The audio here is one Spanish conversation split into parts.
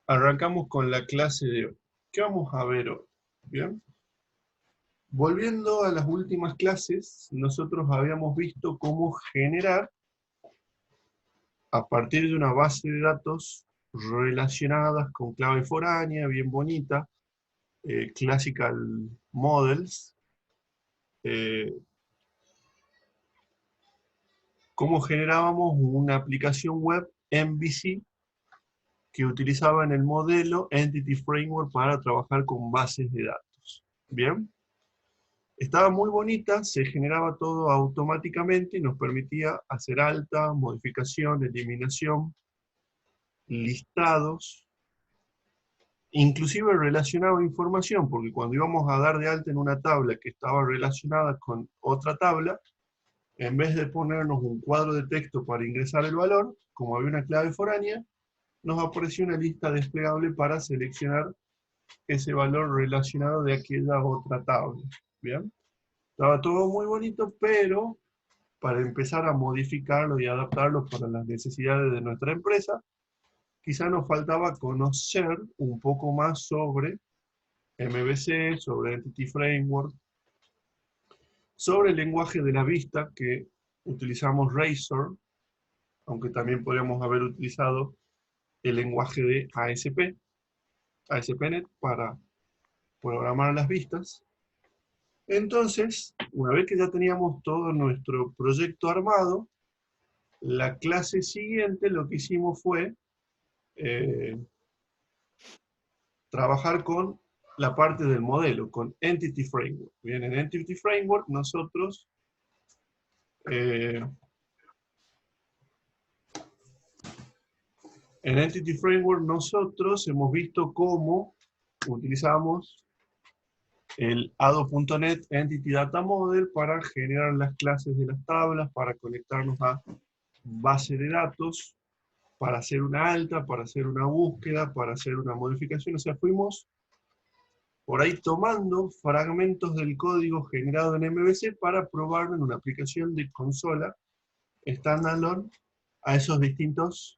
Arrancamos con la clase de hoy. ¿Qué vamos a ver hoy? ¿Bien? Volviendo a las últimas clases, nosotros habíamos visto cómo generar, a partir de una base de datos relacionadas con clave foránea, bien bonita, classical models, eh, cómo generábamos una aplicación web MVC que utilizaban el modelo Entity Framework para trabajar con bases de datos. ¿Bien? Estaba muy bonita, se generaba todo automáticamente y nos permitía hacer alta, modificación, eliminación, listados, inclusive relacionaba información, porque cuando íbamos a dar de alta en una tabla que estaba relacionada con otra tabla, en vez de ponernos un cuadro de texto para ingresar el valor, como había una clave foránea, nos apareció una lista desplegable para seleccionar ese valor relacionado de aquella otra tabla. ¿Bien? Estaba todo muy bonito, pero para empezar a modificarlo y adaptarlo para las necesidades de nuestra empresa, quizá nos faltaba conocer un poco más sobre MVC, sobre Entity Framework, sobre el lenguaje de la vista, que utilizamos Razor, aunque también podríamos haber utilizado el lenguaje de ASP.NET para programar las vistas. Entonces, una vez que ya teníamos todo nuestro proyecto armado, la clase siguiente lo que hicimos fue trabajar con la parte del modelo, con Entity Framework. Bien, en Entity Framework nosotros hemos visto cómo utilizamos el ADO.NET Entity Data Model para generar las clases de las tablas, para conectarnos a base de datos, para hacer una alta, para hacer una búsqueda, para hacer una modificación. O sea, fuimos por ahí tomando fragmentos del código generado en MVC para probarlo en una aplicación de consola standalone a esos distintos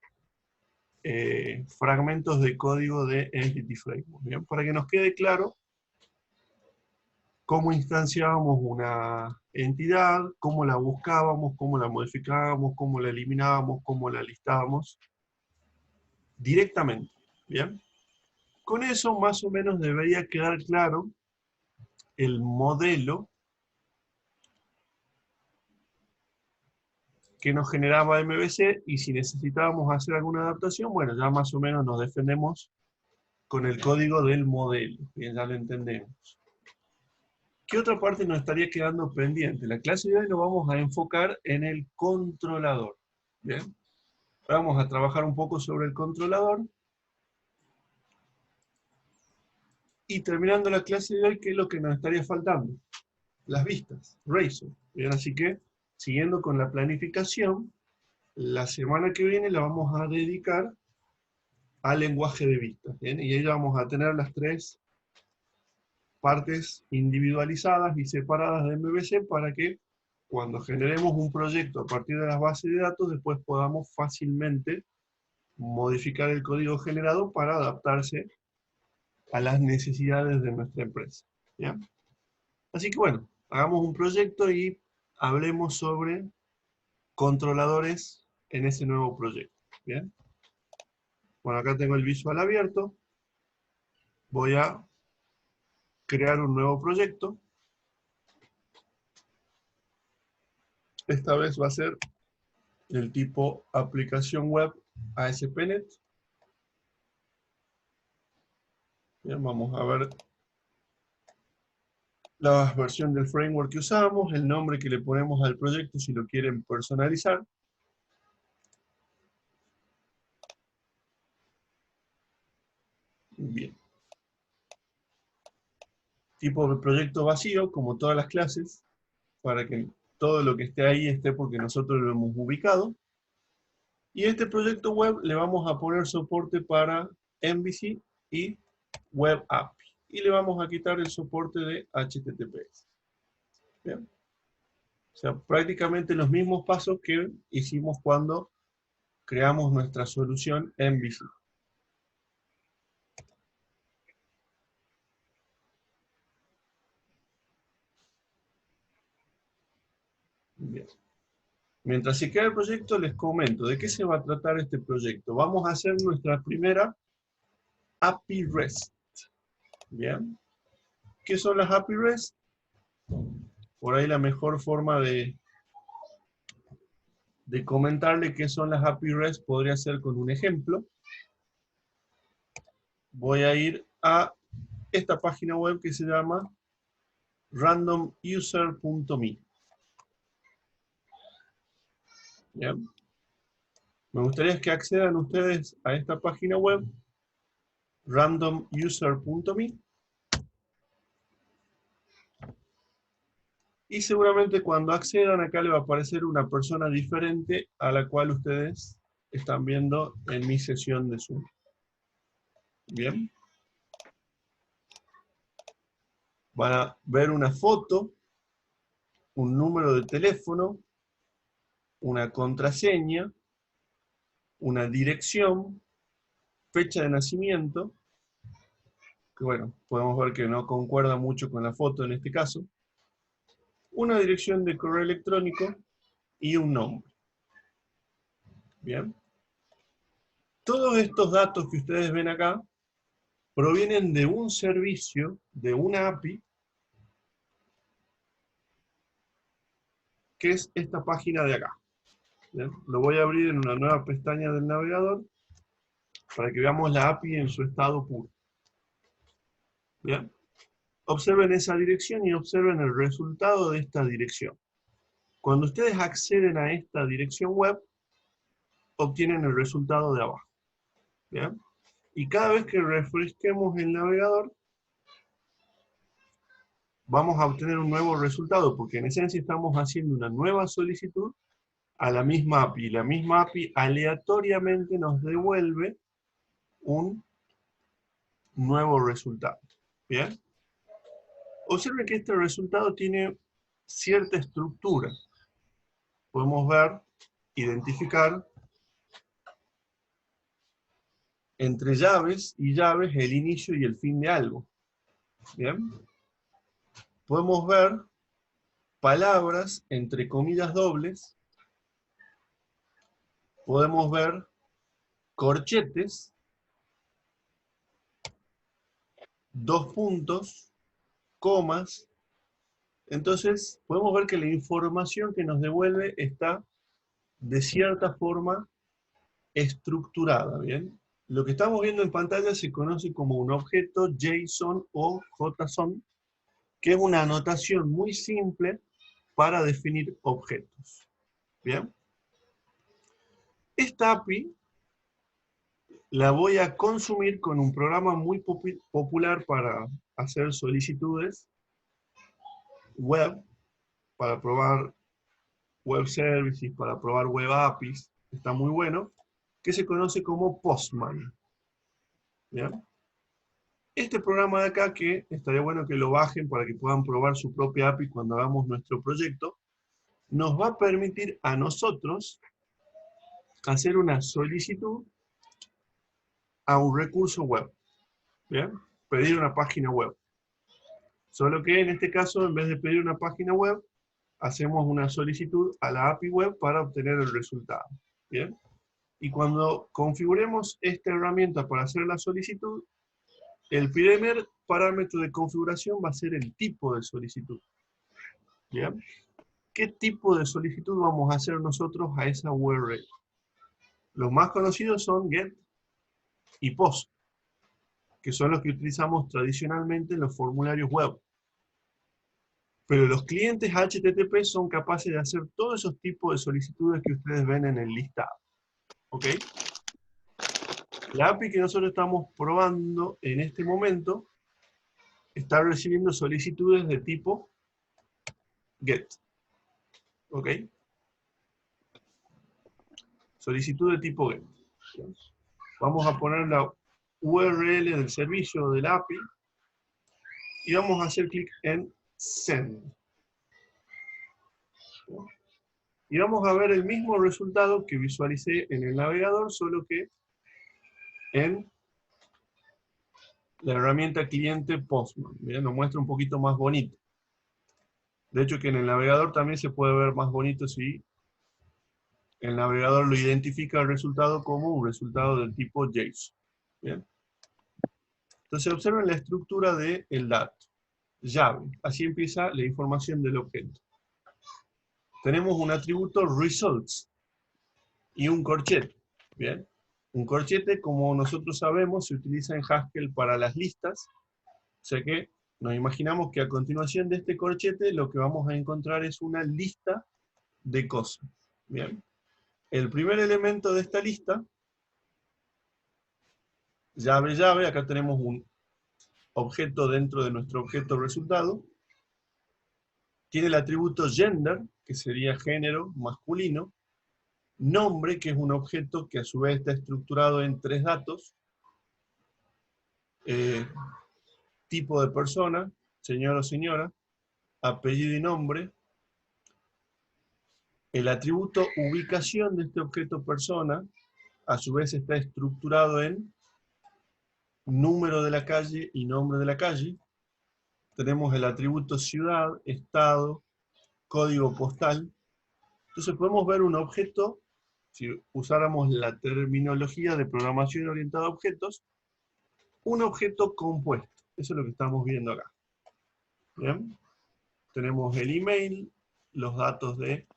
fragmentos de código de Entity Framework. ¿Bien? Para que nos quede claro cómo instanciábamos una entidad, cómo la buscábamos, cómo la modificábamos, cómo la eliminábamos, cómo la listábamos directamente. ¿Bien? Con eso más o menos debería quedar claro el modelo que nos generaba MVC, y si necesitábamos hacer alguna adaptación, bueno, ya más o menos nos defendemos con el código del modelo. Bien, ya lo entendemos. ¿Qué otra parte nos estaría quedando pendiente? La clase de hoy nos vamos a enfocar en el controlador. Bien, vamos a trabajar un poco sobre el controlador. Y terminando la clase de hoy, ¿qué es lo que nos estaría faltando? Las vistas, Razor. Bien, así que, siguiendo con la planificación, la semana que viene la vamos a dedicar al lenguaje de vistas. ¿Bien? Y ahí vamos a tener las tres partes individualizadas y separadas de MVC para que cuando generemos un proyecto a partir de las bases de datos, después podamos fácilmente modificar el código generado para adaptarse a las necesidades de nuestra empresa. ¿Ya? Así que bueno, hagamos un proyecto y hablemos sobre controladores en ese nuevo proyecto. ¿Bien? Bueno, acá tengo el visual abierto. Voy a crear un nuevo proyecto. Esta vez va a ser del tipo aplicación web ASP.NET. Bien, vamos a ver la versión del framework que usamos, el nombre que le ponemos al proyecto si lo quieren personalizar. Bien. Tipo de proyecto vacío, como todas las clases, para que todo lo que esté ahí esté porque nosotros lo hemos ubicado. Y este proyecto web le vamos a poner soporte para MVC y Web API. Y le vamos a quitar el soporte de HTTPS. Bien. O sea, prácticamente los mismos pasos que hicimos cuando creamos nuestra solución MVC. Bien. Mientras se crea el proyecto, les comento de qué se va a tratar este proyecto. Vamos a hacer nuestra primera API REST. Bien. ¿Qué son las API REST? Por ahí la mejor forma de comentarle qué son las API REST podría ser con un ejemplo. Voy a ir a esta página web que se llama randomuser.me. Bien. Me gustaría que accedan ustedes a esta página web, randomuser.me, y seguramente cuando accedan acá le va a aparecer una persona diferente a la cual ustedes están viendo en mi sesión de Zoom. Bien. Van a ver una foto, un número de teléfono, una contraseña, una dirección, fecha de nacimiento, que bueno, podemos ver que no concuerda mucho con la foto en este caso, una dirección de correo electrónico y un nombre. Bien. Todos estos datos que ustedes ven acá provienen de un servicio, de una API, que es esta página de acá. Bien. Lo voy a abrir en una nueva pestaña del navegador para que veamos la API en su estado puro. Bien. Observen esa dirección y observen el resultado de esta dirección. Cuando ustedes acceden a esta dirección web, obtienen el resultado de abajo. ¿Bien? Y cada vez que refresquemos el navegador, vamos a obtener un nuevo resultado, porque en esencia estamos haciendo una nueva solicitud a la misma API. La misma API aleatoriamente nos devuelve un nuevo resultado. ¿Bien? Observen que este resultado tiene cierta estructura. Podemos ver, identificar entre llaves y llaves el inicio y el fin de algo. ¿Bien? Podemos ver palabras entre comillas dobles. Podemos ver corchetes, dos puntos, comas. Entonces, podemos ver que la información que nos devuelve está de cierta forma estructurada, ¿bien? Lo que estamos viendo en pantalla se conoce como un objeto JSON o JSON, que es una anotación muy simple para definir objetos. ¿Bien? Esta API la voy a consumir con un programa muy popular para hacer solicitudes web, para probar web services, para probar web APIs, está muy bueno, que se conoce como Postman. ¿Bien? Este programa de acá, que estaría bueno que lo bajen para que puedan probar su propia API cuando hagamos nuestro proyecto, nos va a permitir a nosotros hacer una solicitud a un recurso web. ¿Bien? Pedir una página web. Solo que en este caso, en vez de pedir una página web, hacemos una solicitud a la API web para obtener el resultado. ¿Bien? Y cuando configuremos esta herramienta para hacer la solicitud, el primer parámetro de configuración va a ser el tipo de solicitud. ¿Bien? ¿Qué tipo de solicitud vamos a hacer nosotros a esa URL? Los más conocidos son GET y POST, que son los que utilizamos tradicionalmente en los formularios web. Pero los clientes HTTP son capaces de hacer todos esos tipos de solicitudes que ustedes ven en el listado. ¿Ok? La API que nosotros estamos probando en este momento está recibiendo solicitudes de tipo GET. ¿Ok? Solicitud de tipo GET. Vamos a poner la URL del servicio del API y vamos a hacer clic en Send. Y vamos a ver el mismo resultado que visualicé en el navegador, solo que en la herramienta cliente Postman. Miren, nos muestra un poquito más bonito. De hecho, que en el navegador también se puede ver más bonito si el navegador lo identifica el resultado como un resultado del tipo JSON. ¿Bien? Entonces observen la estructura del dato. Llave. Así empieza la información del objeto. Tenemos un atributo results y un corchete. ¿Bien? Un corchete, como nosotros sabemos, se utiliza en Haskell para las listas. O sea que nos imaginamos que a continuación de este corchete lo que vamos a encontrar es una lista de cosas. ¿Bien? El primer elemento de esta lista, llave, llave, acá tenemos un objeto dentro de nuestro objeto resultado, tiene el atributo gender, que sería género masculino, nombre, que es un objeto que a su vez está estructurado en 3 datos, tipo de persona, señor o señora, apellido y nombre, el atributo ubicación de este objeto persona, a su vez está estructurado en número de la calle y nombre de la calle. Tenemos el atributo ciudad, estado, código postal. Entonces podemos ver un objeto, si usáramos la terminología de programación orientada a objetos, un objeto compuesto. Eso es lo que estamos viendo acá. ¿Bien? Tenemos el email, los datos de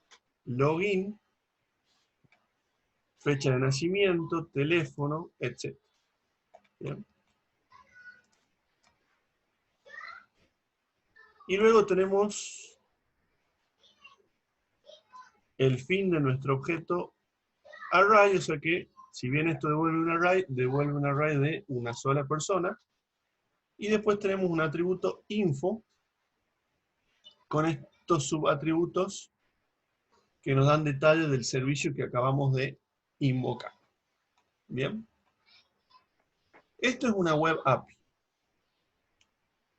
login, fecha de nacimiento, teléfono, etc. ¿Bien? Y luego tenemos el fin de nuestro objeto array, o sea que si bien esto devuelve un array de una sola persona. Y después tenemos un atributo info con estos subatributos que nos dan detalles del servicio que acabamos de invocar. Bien. Esto es una web API.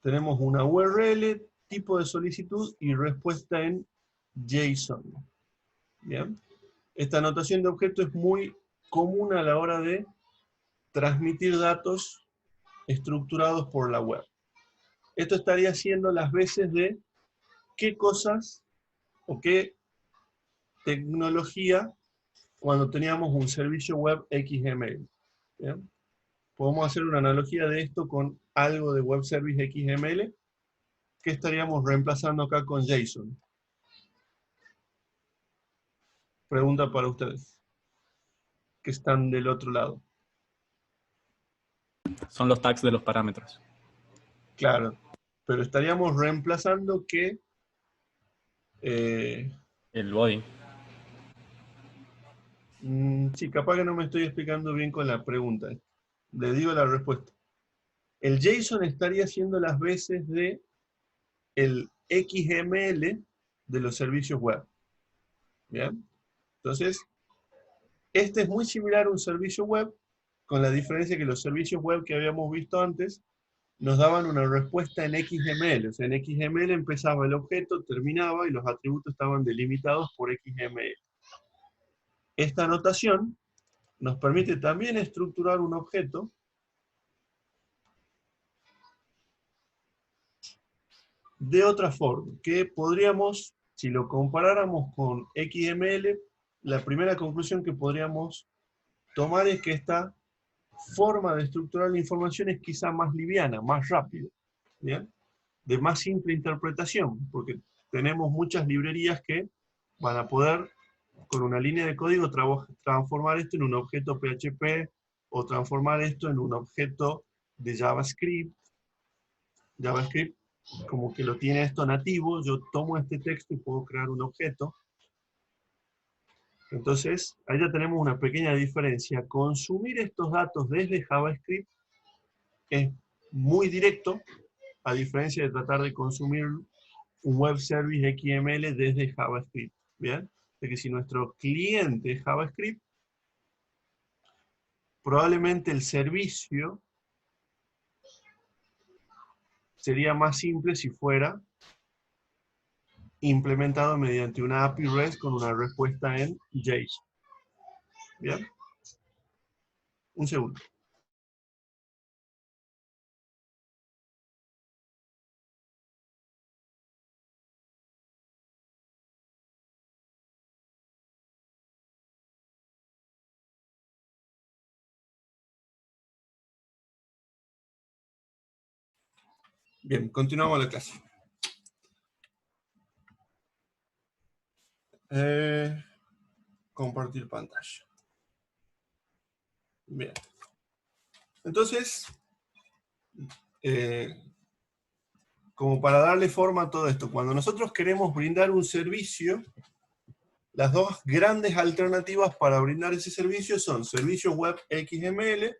Tenemos una URL, tipo de solicitud y respuesta en JSON. Bien. Esta anotación de objeto es muy común a la hora de transmitir datos estructurados por la web. Esto estaría haciendo las veces de qué cosas o qué tecnología cuando teníamos un servicio web XML. ¿Bien? Podemos hacer una analogía de esto con algo de web service XML que estaríamos reemplazando acá con JSON. Pregunta para ustedes, que están del otro lado. Son los tags de los parámetros. Claro, pero estaríamos reemplazando que... El body. sí, capaz que no me estoy explicando bien con la pregunta. Le digo la respuesta. El JSON estaría haciendo las veces de el XML de los servicios web. ¿Bien? Entonces, este es muy similar a un servicio web, con la diferencia que los servicios web que habíamos visto antes nos daban una respuesta en XML. O sea, en XML empezaba el objeto, terminaba y los atributos estaban delimitados por XML. Esta anotación nos permite también estructurar un objeto de otra forma, que podríamos, si lo comparáramos con XML, la primera conclusión que podríamos tomar es que esta forma de estructurar la información es quizá más liviana, más rápida, ¿bien? De más simple interpretación, porque tenemos muchas librerías que van a poder, con una línea de código, transformar esto en un objeto PHP, o transformar esto en un objeto de JavaScript. JavaScript como que lo tiene esto nativo, yo tomo este texto y puedo crear un objeto. Entonces, ahí ya tenemos una pequeña diferencia. Consumir estos datos desde JavaScript es muy directo, a diferencia de tratar de consumir un web service XML desde JavaScript. ¿Bien? De que si nuestro cliente es JavaScript, probablemente el servicio sería más simple si fuera implementado mediante una API REST con una respuesta en JSON. ¿Bien? Un segundo. Bien, continuamos la clase. Compartir pantalla. Bien. Entonces, como para darle forma a todo esto, cuando nosotros queremos brindar un servicio, las dos grandes alternativas para brindar ese servicio son servicios web XML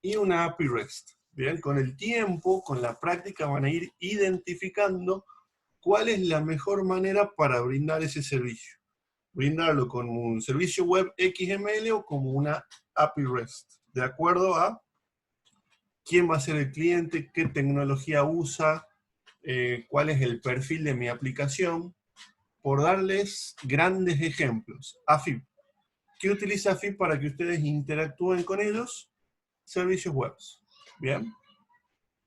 y una API REST. Bien, con el tiempo, con la práctica, van a ir identificando cuál es la mejor manera para brindar ese servicio. Brindarlo con un servicio web XML o como una API REST, de acuerdo a quién va a ser el cliente, qué tecnología usa, cuál es el perfil de mi aplicación, por darles grandes ejemplos. AFIP. ¿Qué utiliza AFIP para que ustedes interactúen con ellos? Servicios web. Bien.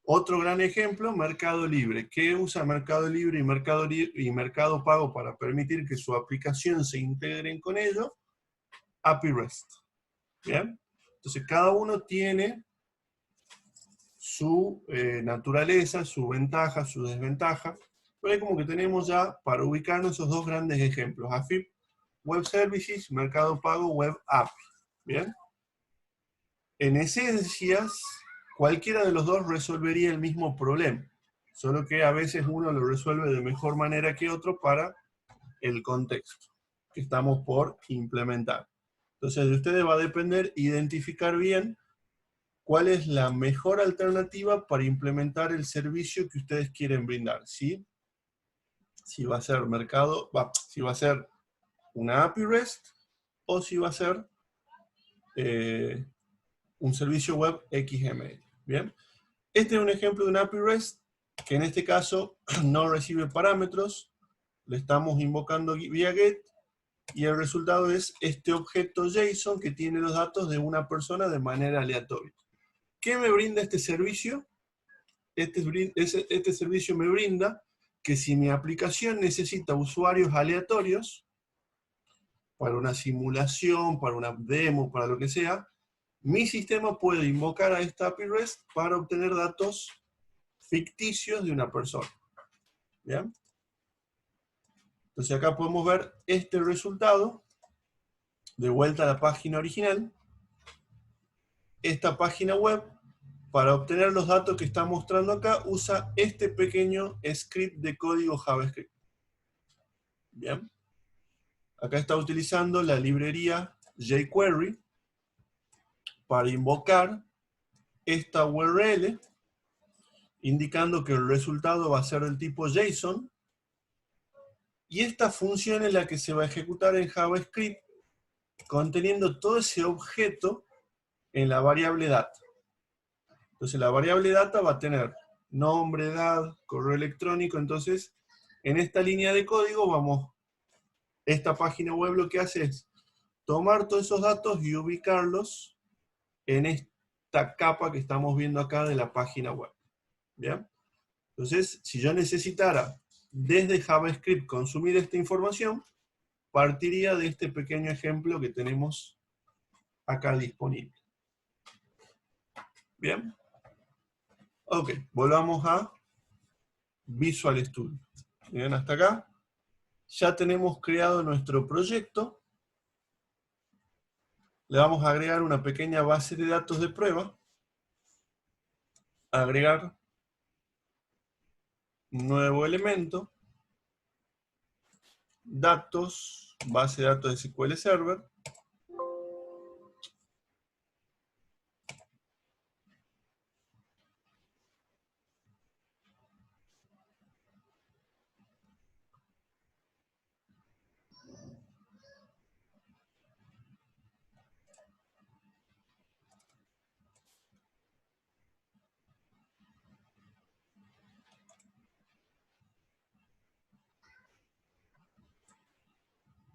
Otro gran ejemplo, Mercado Libre. ¿Qué usa Mercado Libre y Mercado Pago para permitir que su aplicación se integren con ello? API REST. Bien. Entonces, cada uno tiene su naturaleza, su ventaja, su desventaja. Pero es como que tenemos ya, para ubicarnos, esos dos grandes ejemplos. AFIP, Web Services, Mercado Pago, Web API. ¿Bien? En esencias, cualquiera de los dos resolvería el mismo problema. Solo que a veces uno lo resuelve de mejor manera que otro para el contexto que estamos por implementar. Entonces, de ustedes va a depender identificar bien cuál es la mejor alternativa para implementar el servicio que ustedes quieren brindar, ¿sí? Si va a ser si va a ser una API REST o si va a ser un servicio web XML, ¿bien? Este es un ejemplo de una API REST que en este caso no recibe parámetros, le estamos invocando vía GET y el resultado es este objeto JSON que tiene los datos de una persona de manera aleatoria. ¿Qué me brinda este servicio? Este servicio me brinda que si mi aplicación necesita usuarios aleatorios, para una simulación, para una demo, para lo que sea, mi sistema puede invocar a esta API REST para obtener datos ficticios de una persona. ¿Bien? Entonces acá podemos ver este resultado, de vuelta a la página original. Esta página web, para obtener los datos que está mostrando acá, usa este pequeño script de código JavaScript. Bien. Acá está utilizando la librería jQuery para invocar esta URL, indicando que el resultado va a ser del tipo JSON, y esta función es la que se va a ejecutar en JavaScript, conteniendo todo ese objeto en la variable data. Entonces la variable data va a tener nombre, edad, correo electrónico. Entonces en esta línea de código esta página web lo que hace es tomar todos esos datos y ubicarlos en esta capa que estamos viendo acá de la página web. ¿Bien? Entonces, si yo necesitara desde JavaScript consumir esta información, partiría de este pequeño ejemplo que tenemos acá disponible. ¿Bien? Ok, volvamos a Visual Studio. Bien, hasta acá. Ya tenemos creado nuestro proyecto. Le vamos a agregar una pequeña base de datos de prueba. Agregar nuevo elemento. Datos, base de datos de SQL Server.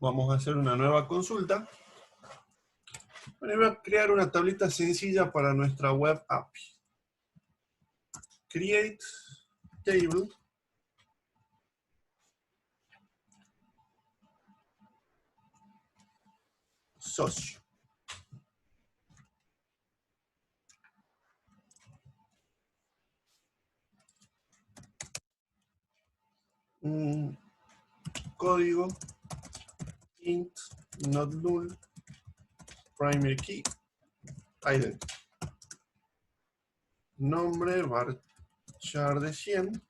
Vamos a hacer una nueva consulta. Bueno, voy a crear una tablita sencilla para nuestra web API. Create table. Socio. un código int not null primary key identity. Nombre varchar de 100.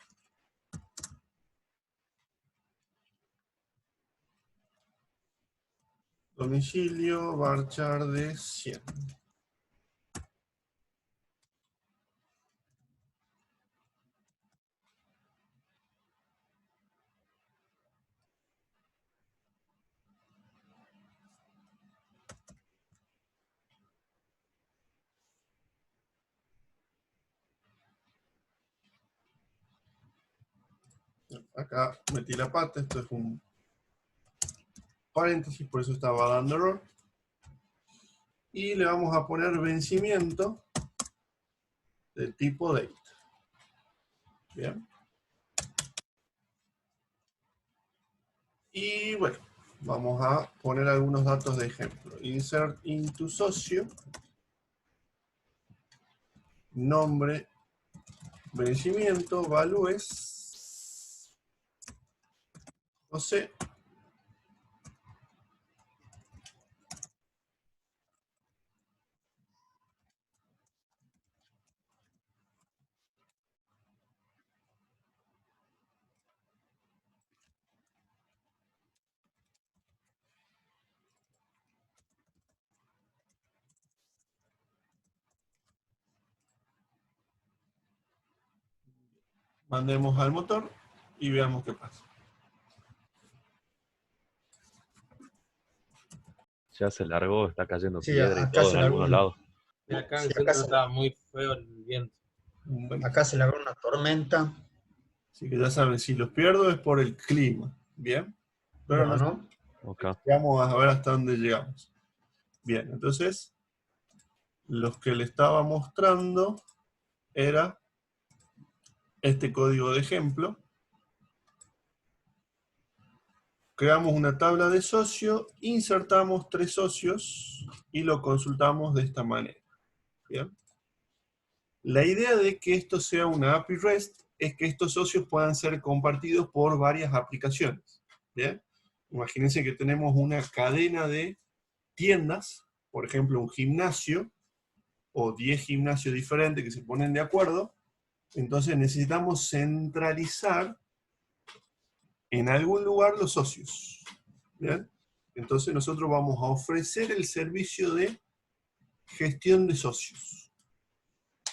Domicilio varchar de 100. Acá metí la pata, esto es un paréntesis, por eso estaba dando error. Y le vamos a poner vencimiento de tipo date. Bien. Y bueno, vamos a poner algunos datos de ejemplo. Insert into socio. Nombre, vencimiento, values, José. Mandemos al motor y veamos qué pasa. Ya se largó, está cayendo Sí, piedra y acá todo se en largó algunos lados. Y acá en Sí, el centro estaba muy feo el viento. acá se largó una tormenta. Así que ya saben, si los pierdo es por el clima. Bien. Pero no Bueno, Okay. vamos a ver hasta dónde llegamos. Bien, entonces, los que le estaba mostrando era este código de ejemplo. Creamos una tabla de socio, insertamos 3 socios y lo consultamos de esta manera. ¿Bien? La idea de que esto sea una API REST es que estos socios puedan ser compartidos por varias aplicaciones. ¿Bien? Imagínense que tenemos una cadena de tiendas, por ejemplo un gimnasio, o 10 gimnasios diferentes que se ponen de acuerdo. Entonces necesitamos centralizar en algún lugar los socios. ¿Bien? Entonces nosotros vamos a ofrecer el servicio de gestión de socios.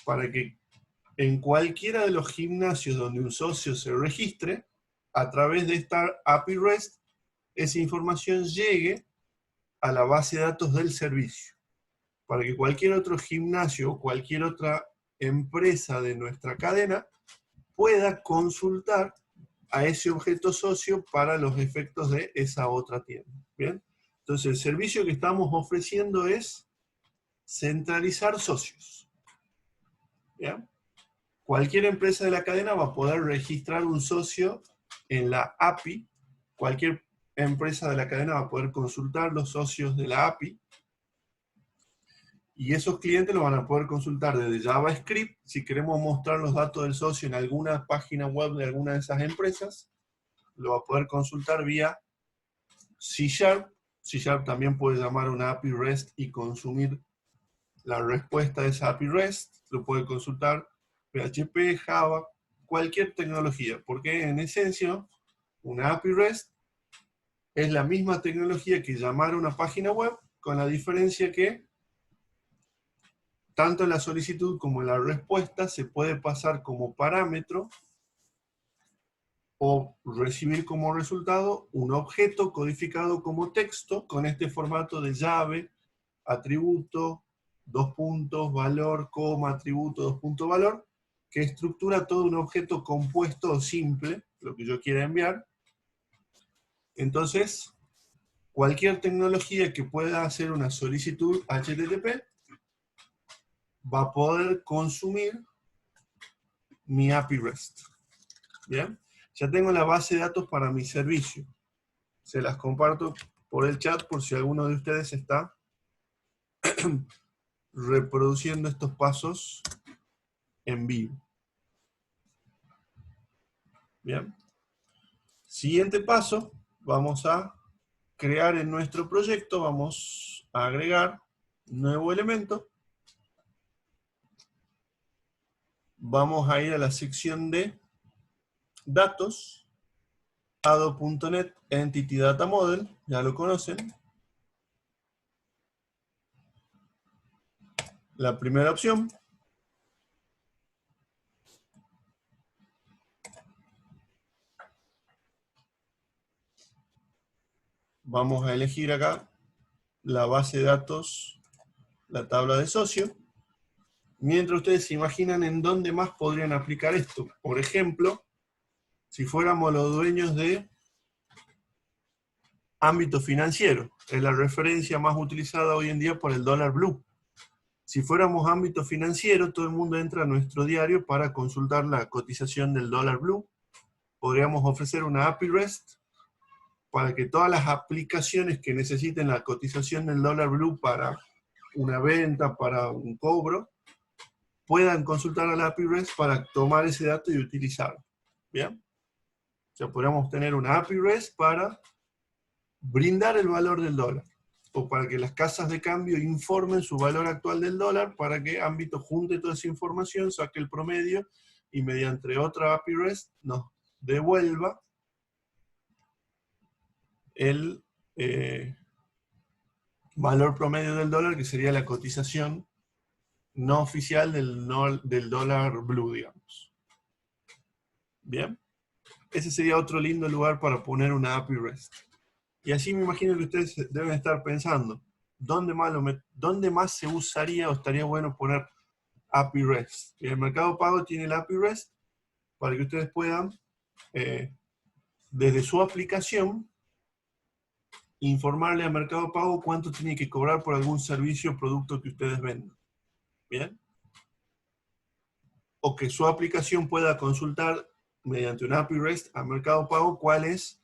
Para que en cualquiera de los gimnasios donde un socio se registre, a través de esta API REST, esa información llegue a la base de datos del servicio. Para que cualquier otro gimnasio o cualquier otra empresa de nuestra cadena pueda consultar a ese objeto socio para los efectos de esa otra tienda. ¿Bien? Entonces el servicio que estamos ofreciendo es centralizar socios. ¿Bien? Cualquier empresa de la cadena va a poder registrar un socio en la API. Cualquier empresa de la cadena va a poder consultar los socios de la API. Y esos clientes lo van a poder consultar desde JavaScript. Si queremos mostrar los datos del socio en alguna página web de alguna de esas empresas, lo va a poder consultar vía C#. C# también puede llamar una API REST y consumir la respuesta de esa API REST. Lo puede consultar PHP, Java, cualquier tecnología. Porque en esencia, una API REST es la misma tecnología que llamar a una página web, con la diferencia que tanto en la solicitud como en la respuesta se puede pasar como parámetro o recibir como resultado un objeto codificado como texto con este formato de llave, atributo, dos puntos, valor, coma, atributo, dos puntos, valor, que estructura todo un objeto compuesto o simple, lo que yo quiera enviar. Entonces, cualquier tecnología que pueda hacer una solicitud HTTP va a poder consumir mi API REST. ¿Bien? Ya tengo la base de datos para mi servicio. Se las comparto por el chat por si alguno de ustedes está reproduciendo estos pasos en vivo. Bien. Siguiente paso, vamos a crear en nuestro proyecto, vamos a agregar nuevo elemento. Vamos a ir a la sección de datos, Ado.NET Entity Data Model, ya lo conocen. La primera opción. Vamos a elegir acá la base de datos, la tabla de socio. Mientras ustedes se imaginan en dónde más podrían aplicar esto. Por ejemplo, si fuéramos los dueños de ámbito financiero, es la referencia más utilizada hoy en día por el dólar blue. Si fuéramos ámbito financiero, todo el mundo entra a nuestro diario para consultar la cotización del dólar blue. Podríamos ofrecer una API REST para que todas las aplicaciones que necesiten la cotización del dólar blue para una venta, para un cobro, puedan consultar a la API REST para tomar ese dato y utilizarlo. ¿Bien? O sea, podríamos tener una API REST para brindar el valor del dólar, o para que las casas de cambio informen su valor actual del dólar, para que ámbito junte toda esa información, saque el promedio, y mediante otra API REST nos devuelva el valor promedio del dólar, que sería la cotización no oficial del dólar blue, digamos. ¿Bien? Ese sería otro lindo lugar para poner una API REST. Y así me imagino que ustedes deben estar pensando, ¿dónde más se usaría o estaría bueno poner API REST? Y el Mercado Pago tiene el API REST para que ustedes puedan, desde su aplicación, informarle a Mercado Pago cuánto tiene que cobrar por algún servicio o producto que ustedes vendan. ¿Bien? O que su aplicación pueda consultar mediante una API REST a Mercado Pago cuál es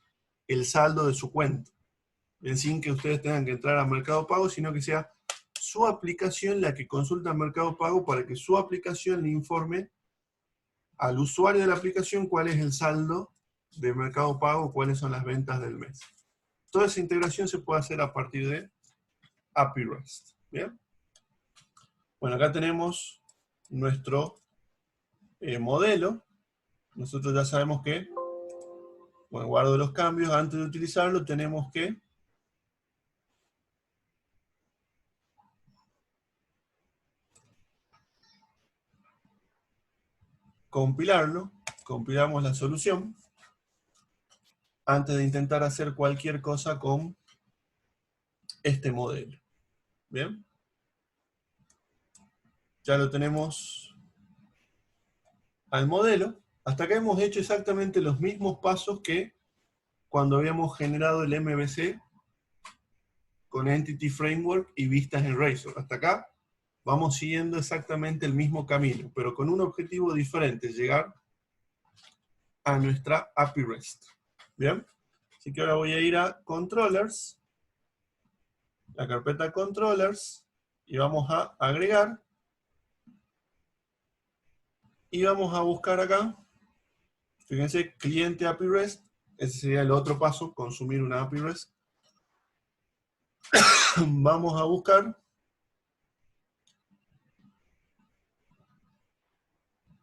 el saldo de su cuenta. Bien, sin que ustedes tengan que entrar a Mercado Pago, sino que sea su aplicación la que consulta a Mercado Pago para que su aplicación le informe al usuario de la aplicación cuál es el saldo de Mercado Pago, cuáles son las ventas del mes. Toda esa integración se puede hacer a partir de API REST. ¿Bien? Bueno, acá tenemos nuestro modelo. Nosotros ya sabemos que, bueno, guardo los cambios, antes de utilizarlo tenemos que compilarlo, compilamos la solución, antes de intentar hacer cualquier cosa con este modelo. ¿Bien? Ya lo tenemos al modelo. Hasta acá hemos hecho exactamente los mismos pasos que cuando habíamos generado el MVC con Entity Framework y vistas en Razor. Hasta acá vamos siguiendo exactamente el mismo camino, pero con un objetivo diferente, llegar a nuestra API REST. ¿Bien? Así que ahora voy a ir a Controllers, la carpeta Controllers, y vamos a agregar, y vamos a buscar acá, fíjense, cliente API REST, ese sería el otro paso, consumir una API REST. Vamos a buscar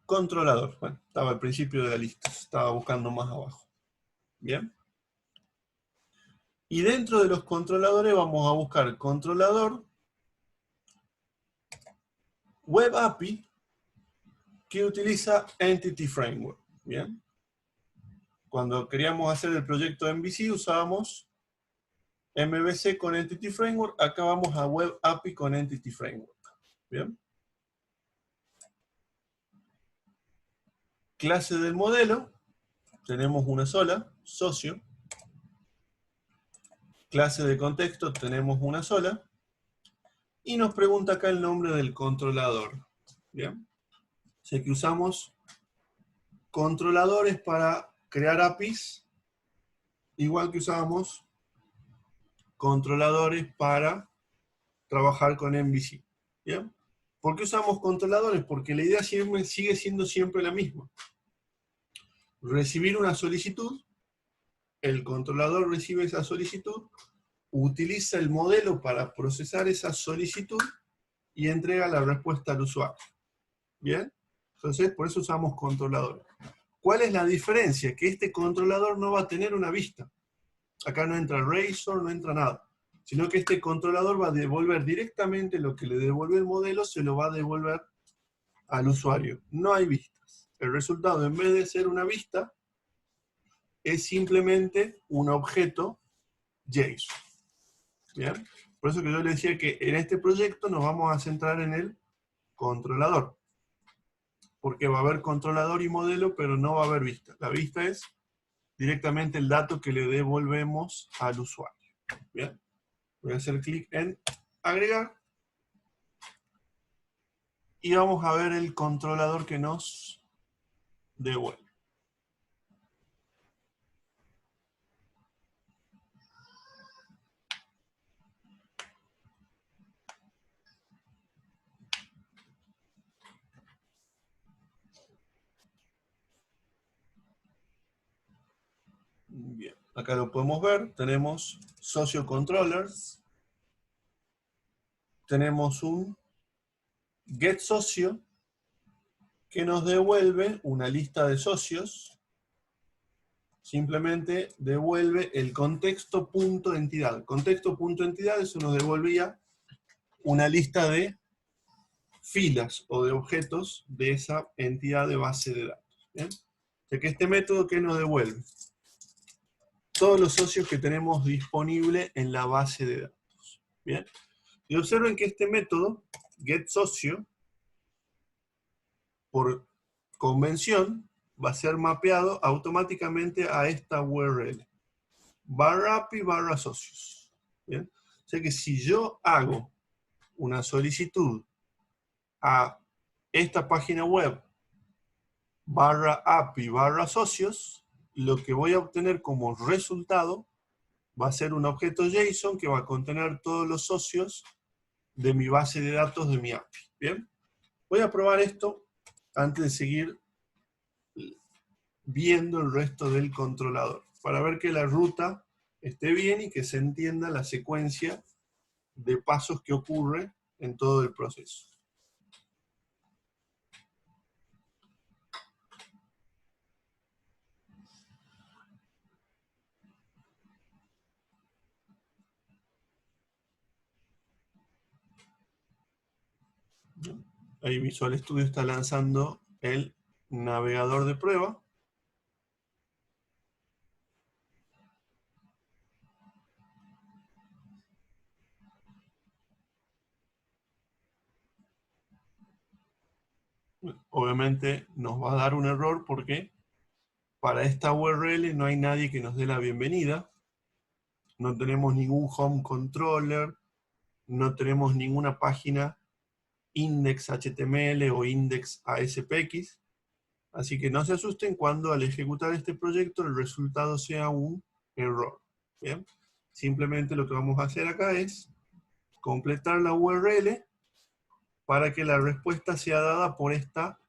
controlador. Bueno, estaba al principio de la lista, estaba buscando más abajo. ¿Bien? Y dentro de los controladores vamos a buscar controlador Web API que utiliza Entity Framework. ¿Bien? Cuando queríamos hacer el proyecto MVC usábamos MVC con Entity Framework, acá vamos a Web API con Entity Framework. ¿Bien? Clase del modelo, tenemos una sola, socio. Clase de contexto, tenemos una sola. Y nos pregunta acá el nombre del controlador. ¿Bien? O sea que usamos controladores para crear APIs, igual que usábamos controladores para trabajar con MVC. ¿Bien? ¿Por qué usamos controladores? Porque la idea sigue siendo siempre la misma. Recibir una solicitud el controlador recibe esa solicitud, utiliza el modelo para procesar esa solicitud y entrega la respuesta al usuario. ¿Bien? Entonces, por eso usamos controladores. ¿Cuál es la diferencia? Que este controlador no va a tener una vista. Acá no entra Razor, no entra nada. Sino que este controlador va a devolver directamente lo que le devolvió el modelo, se lo va a devolver al usuario. No hay vistas. El resultado, en vez de ser una vista, es simplemente un objeto JSON. ¿Bien? Por eso que yo le decía que en este proyecto nos vamos a centrar en el controlador. Porque va a haber controlador y modelo, pero no va a haber vista. La vista es directamente el dato que le devolvemos al usuario. ¿Bien? Voy a hacer clic en agregar. Y vamos a ver el controlador que nos devuelve. Bien, acá lo podemos ver, tenemos socio controllers, tenemos un get socio que nos devuelve una lista de socios, simplemente devuelve el contexto punto entidad. Contexto punto entidad, eso nos devolvía una lista de filas o de objetos de esa entidad de base de datos. ¿Bien? O sea que este método, ¿qué nos devuelve? Todos los socios que tenemos disponible en la base de datos. ¿Bien? Y observen que este método, getSocio, por convención, va a ser mapeado automáticamente a esta URL. /API /socios. ¿Bien? O sea que si yo hago una solicitud a esta página web /API /socios, lo que voy a obtener como resultado va a ser un objeto JSON que va a contener todos los socios de mi base de datos de mi API. ¿Bien? Voy a probar esto antes de seguir viendo el resto del controlador, para ver que la ruta esté bien y que se entienda la secuencia de pasos que ocurre en todo el proceso. Ahí Visual Studio está lanzando el navegador de prueba. Obviamente nos va a dar un error porque para esta URL no hay nadie que nos dé la bienvenida. No tenemos ningún home controller, no tenemos ninguna página index.html o index.aspx. Así que no se asusten cuando al ejecutar este proyecto el resultado sea un error. ¿Bien? Simplemente lo que vamos a hacer acá es completar la URL para que la respuesta sea dada por esta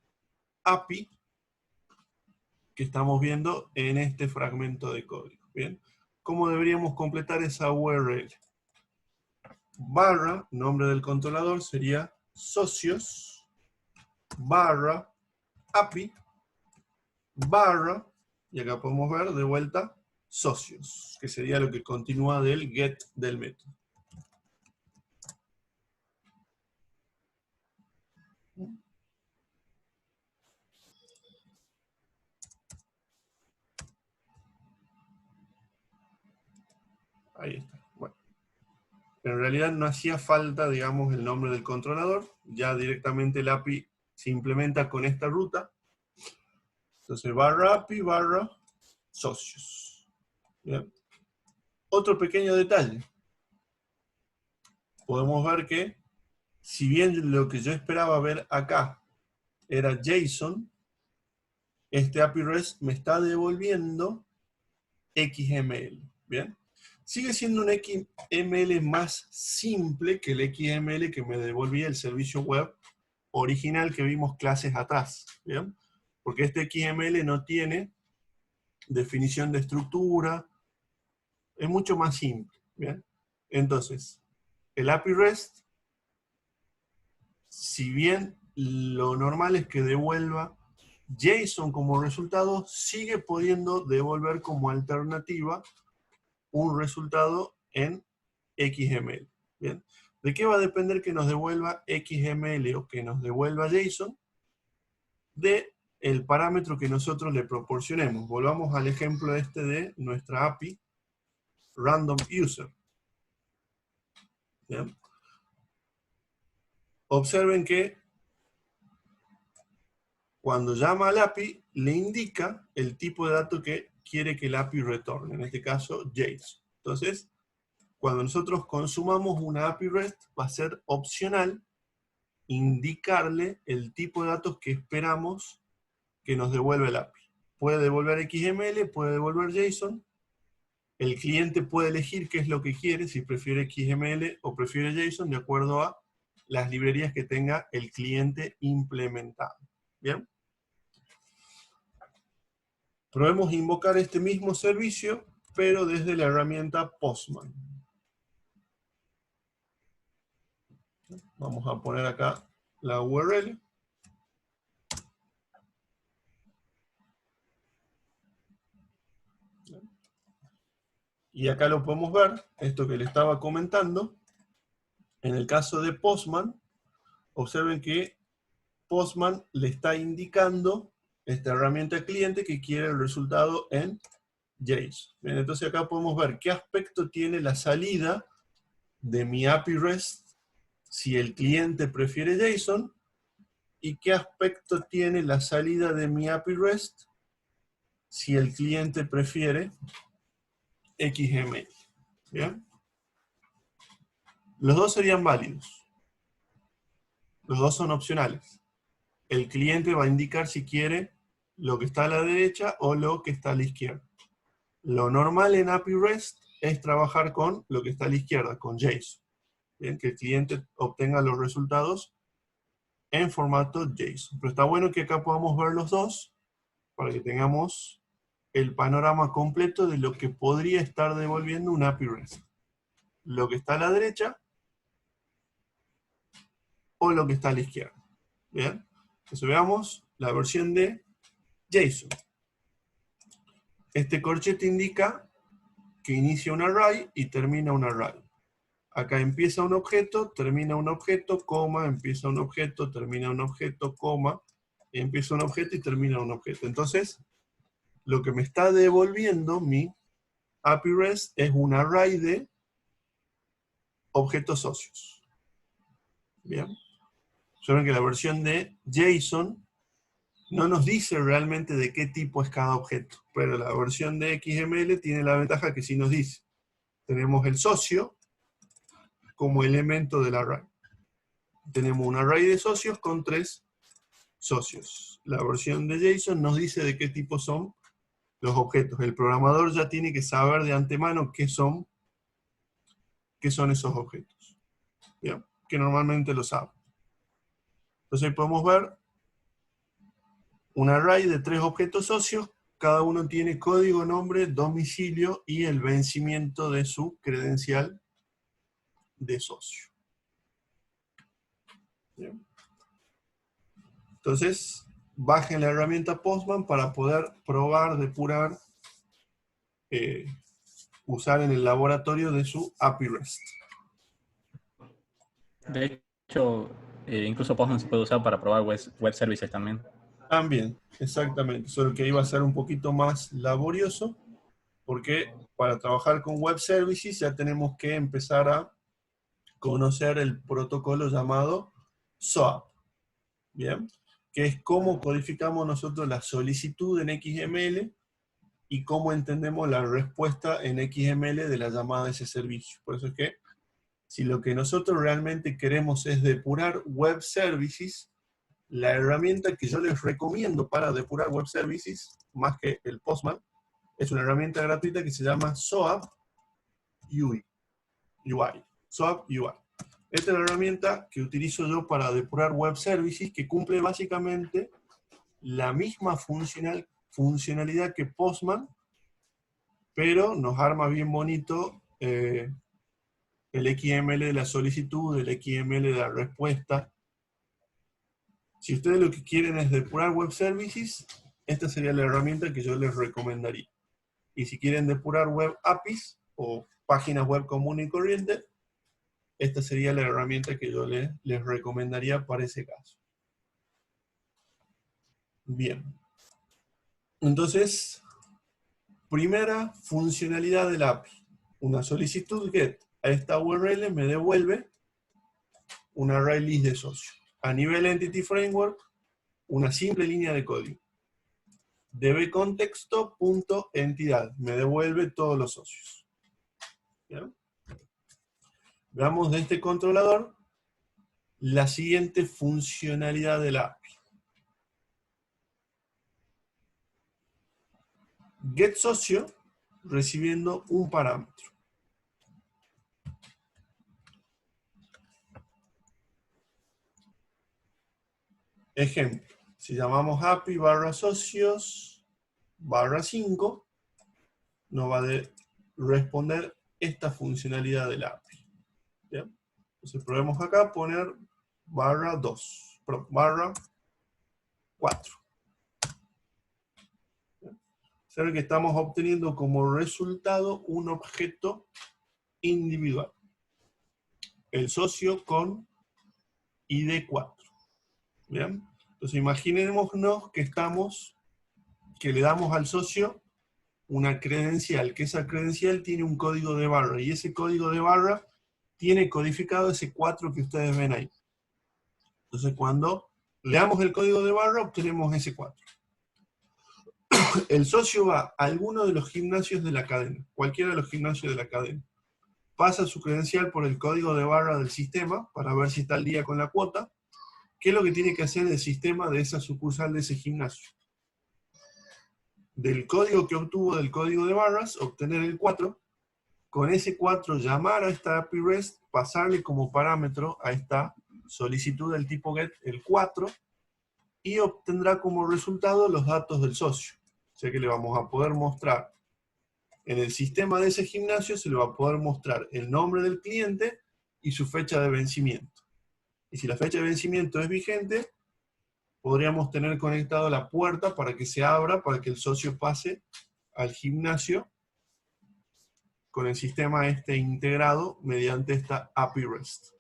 API que estamos viendo en este fragmento de código. ¿Bien? ¿Cómo deberíamos completar esa URL? Barra, nombre del controlador sería socios, barra, API, barra, y acá podemos ver de vuelta, socios, que sería lo que continúa del get del método. Ahí está. Bueno. En realidad no hacía falta, digamos, el nombre del controlador. Ya directamente el API se implementa con esta ruta. Entonces, barra API, barra socios. ¿Bien? Otro pequeño detalle. Podemos ver que, si bien lo que yo esperaba ver acá era JSON, este API REST me está devolviendo XML. ¿Bien? Sigue siendo un XML más simple que el XML que me devolvía el servicio web original que vimos clases atrás. ¿Bien? Porque este XML no tiene definición de estructura, Es mucho más simple. ¿Bien? Entonces, el API REST, si bien lo normal es que devuelva JSON como resultado, sigue pudiendo devolver como alternativa un resultado en XML. ¿Bien? ¿De qué va a depender que nos devuelva XML o que nos devuelva JSON? De el parámetro que nosotros le proporcionemos. Volvamos al ejemplo este de nuestra API Random User. ¿Bien? Observen que cuando llama al API, le indica el tipo de dato que quiere que el API retorne, en este caso JSON. Entonces, cuando nosotros consumamos una API REST, va a ser opcional indicarle el tipo de datos que esperamos que nos devuelva el API. Puede devolver XML, puede devolver JSON. El cliente puede elegir qué es lo que quiere, si prefiere XML o prefiere JSON, de acuerdo a las librerías que tenga el cliente implementado. ¿Bien? Probemos invocar este mismo servicio, pero desde la herramienta Postman. Vamos a poner acá la URL. Y acá lo podemos ver, esto que le estaba comentando. En el caso de Postman, observen que Postman le está indicando esta herramienta cliente que quiere el resultado en JSON. Bien, entonces acá podemos ver qué aspecto tiene la salida de mi API REST si el cliente prefiere JSON, y qué aspecto tiene la salida de mi API REST si el cliente prefiere XML. ¿Bien? Los dos serían válidos. Los dos son opcionales. El cliente va a indicar si quiere lo que está a la derecha o lo que está a la izquierda. Lo normal en API REST es trabajar con lo que está a la izquierda, con JSON. Bien, que el cliente obtenga los resultados en formato JSON. Pero está bueno que acá podamos ver los dos para que tengamos el panorama completo de lo que podría estar devolviendo un API REST. Lo que está a la derecha o lo que está a la izquierda. Bien, entonces veamos la versión de JSON. Este corchete indica que inicia un array y termina un array. Acá empieza un objeto, termina un objeto, coma, empieza un objeto, termina un objeto, coma, empieza un objeto y termina un objeto. Entonces, lo que me está devolviendo mi API REST es un array de objetos socios. Bien. Saben que la versión de JSON no nos dice realmente de qué tipo es cada objeto, pero la versión de XML tiene la ventaja que sí nos dice. Tenemos el socio como elemento del array. Tenemos un array de socios con 3 socios. La versión de JSON nos dice de qué tipo son los objetos. El programador ya tiene que saber de antemano qué son esos objetos. ¿Bien? Que normalmente lo sabe. Entonces ahí podemos ver un array de 3 objetos socios. Cada uno tiene código, nombre, domicilio y el vencimiento de su credencial de socio. ¿Bien? Entonces, bajen la herramienta Postman para poder probar, depurar, usar en el laboratorio de su API REST. De hecho, incluso Postman se puede usar para probar web services también. También, exactamente. Solo que iba a ser un poquito más laborioso, porque para trabajar con web services ya tenemos que empezar a conocer el protocolo llamado SOAP. ¿Bien? Que es cómo codificamos nosotros la solicitud en XML y cómo entendemos la respuesta en XML de la llamada de ese servicio. Por eso es que, si lo que nosotros realmente queremos es depurar web services, la herramienta que yo les recomiendo para depurar web services, más que el Postman, es una herramienta gratuita que se llama SOAP UI. SOAP UI. Esta es la herramienta que utilizo yo para depurar web services, que cumple básicamente la misma funcionalidad que Postman, pero nos arma bien bonito el XML de la solicitud, el XML de la respuesta. Si ustedes lo que quieren es depurar web services, esta sería la herramienta que yo les recomendaría. Y si quieren depurar web APIs o páginas web comunes y corrientes, esta sería la herramienta que yo les recomendaría para ese caso. Bien. Entonces, primera funcionalidad de la API. Una solicitud GET a esta URL me devuelve un array list de socios. A nivel Entity Framework, una simple línea de código. dbcontexto.entidad. Me devuelve todos los socios. ¿Bien? Veamos de este controlador la siguiente funcionalidad de la API. GetSocio recibiendo un parámetro. Ejemplo, si llamamos API barra socios barra 5, nos va a responder esta funcionalidad de la API. ¿Bien? Entonces probemos acá poner barra 2, barra 4. Saben que estamos obteniendo como resultado un objeto individual. El socio con ID 4. ¿Bien? Entonces imaginémonos que le damos al socio una credencial, que esa credencial tiene un código de barra, y ese código de barra tiene codificado ese 4 que ustedes ven ahí. Entonces cuando le damos el código de barra, obtenemos ese 4. El socio va a alguno de los gimnasios de la cadena, cualquiera de los gimnasios de la cadena. Pasa su credencial por el código de barra del sistema para ver si está al día con la cuota. ¿Qué es lo que tiene que hacer el sistema de esa sucursal de ese gimnasio? Del código que obtuvo del código de barras, obtener el 4. Con ese 4 llamar a esta API REST, pasarle como parámetro a esta solicitud del tipo GET el 4, y obtendrá como resultado los datos del socio. O sea que le vamos a poder mostrar, en el sistema de ese gimnasio se le va a poder mostrar el nombre del cliente y su fecha de vencimiento. Y si la fecha de vencimiento es vigente, podríamos tener conectado la puerta para que se abra, para que el socio pase al gimnasio con el sistema integrado mediante esta API REST.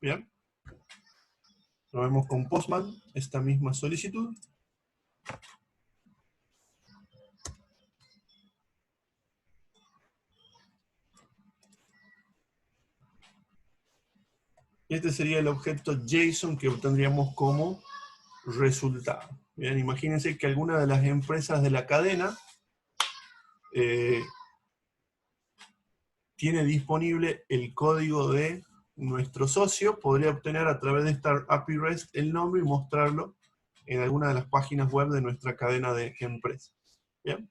¿Bien? Lo vemos con Postman, esta misma solicitud. Este sería el objeto JSON que obtendríamos como resultado. Bien, imagínense que alguna de las empresas de la cadena tiene disponible el código de nuestro socio, podría obtener a través de esta API REST el nombre y mostrarlo en alguna de las páginas web de nuestra cadena de empresas. ¿Bien?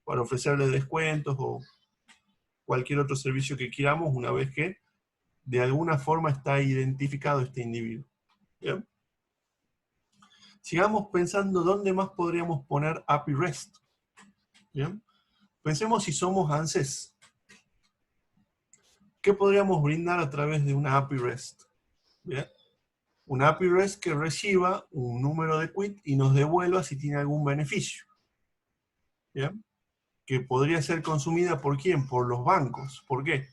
Para ofrecerle descuentos o cualquier otro servicio que queramos una vez que de alguna forma está identificado este individuo. ¿Bien? Sigamos pensando dónde más podríamos poner API REST. ¿Bien? Pensemos si somos ANSES. ¿Qué podríamos brindar a través de una API REST? ¿Bien? Una API REST que reciba un número de quit y nos devuelva si tiene algún beneficio. ¿Bien? Que podría ser consumida ¿por quién? Por los bancos. ¿Por qué?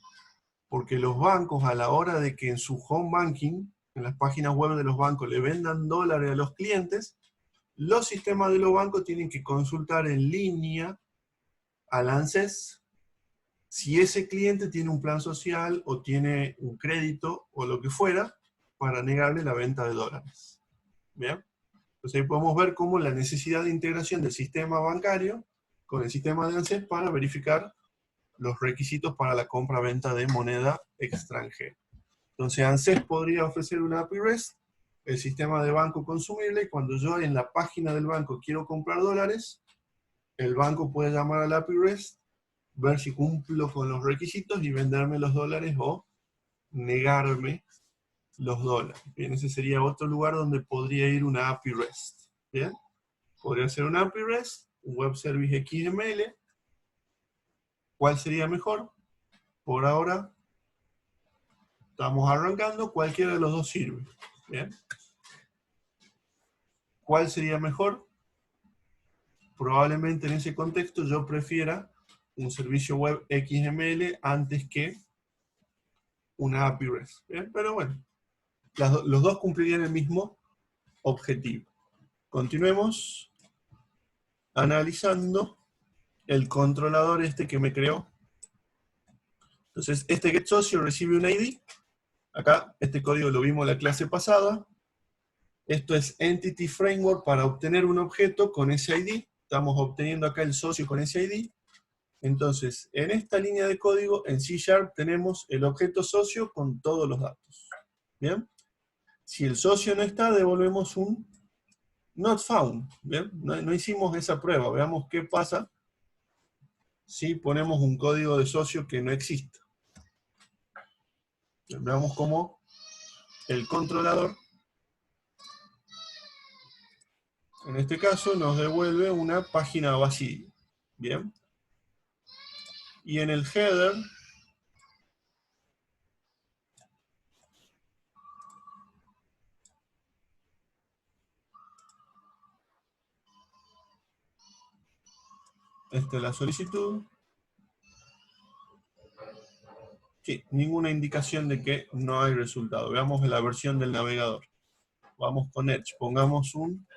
Porque los bancos, a la hora de que en su home banking, en las páginas web de los bancos, le vendan dólares a los clientes, los sistemas de los bancos tienen que consultar en línea al ANSES si ese cliente tiene un plan social o tiene un crédito o lo que fuera para negarle la venta de dólares. ¿Bien? Entonces ahí podemos ver cómo la necesidad de integración del sistema bancario con el sistema de ANSES para verificar los requisitos para la compra-venta de moneda extranjera. Entonces ANSES podría ofrecer una API REST, el sistema de banco consumible, y cuando yo en la página del banco quiero comprar dólares, el banco puede llamar a la API REST, ver si cumplo con los requisitos y venderme los dólares o negarme los dólares. Bien, ese sería otro lugar donde podría ir una API REST. Bien, podría ser una API REST, un web service XML, ¿Cuál sería mejor? Por ahora, estamos arrancando, cualquiera de los dos sirve. ¿Bien? ¿Cuál sería mejor? Probablemente en ese contexto yo prefiera un servicio web XML antes que una API REST. ¿Bien? Pero bueno, los dos cumplirían el mismo objetivo. Continuemos analizando el controlador este que me creó. Entonces, este getSocio recibe un ID. Acá, este código lo vimos en la clase pasada. Esto es Entity Framework para obtener un objeto con ese ID. Estamos obteniendo acá el socio con ese ID. Entonces, en esta línea de código, en C# tenemos el objeto socio con todos los datos. ¿Bien? Si el socio no está, devolvemos un not found. ¿Bien? No hicimos esa prueba. Veamos qué pasa si ponemos un código de socio que no exista. Veamos cómo el controlador, en este caso, nos devuelve una página vacía. Bien. Y en el header, esta es la solicitud. Sí, ninguna indicación de que no hay resultado. Veamos la versión del navegador. Vamos con Edge. Pongamos un...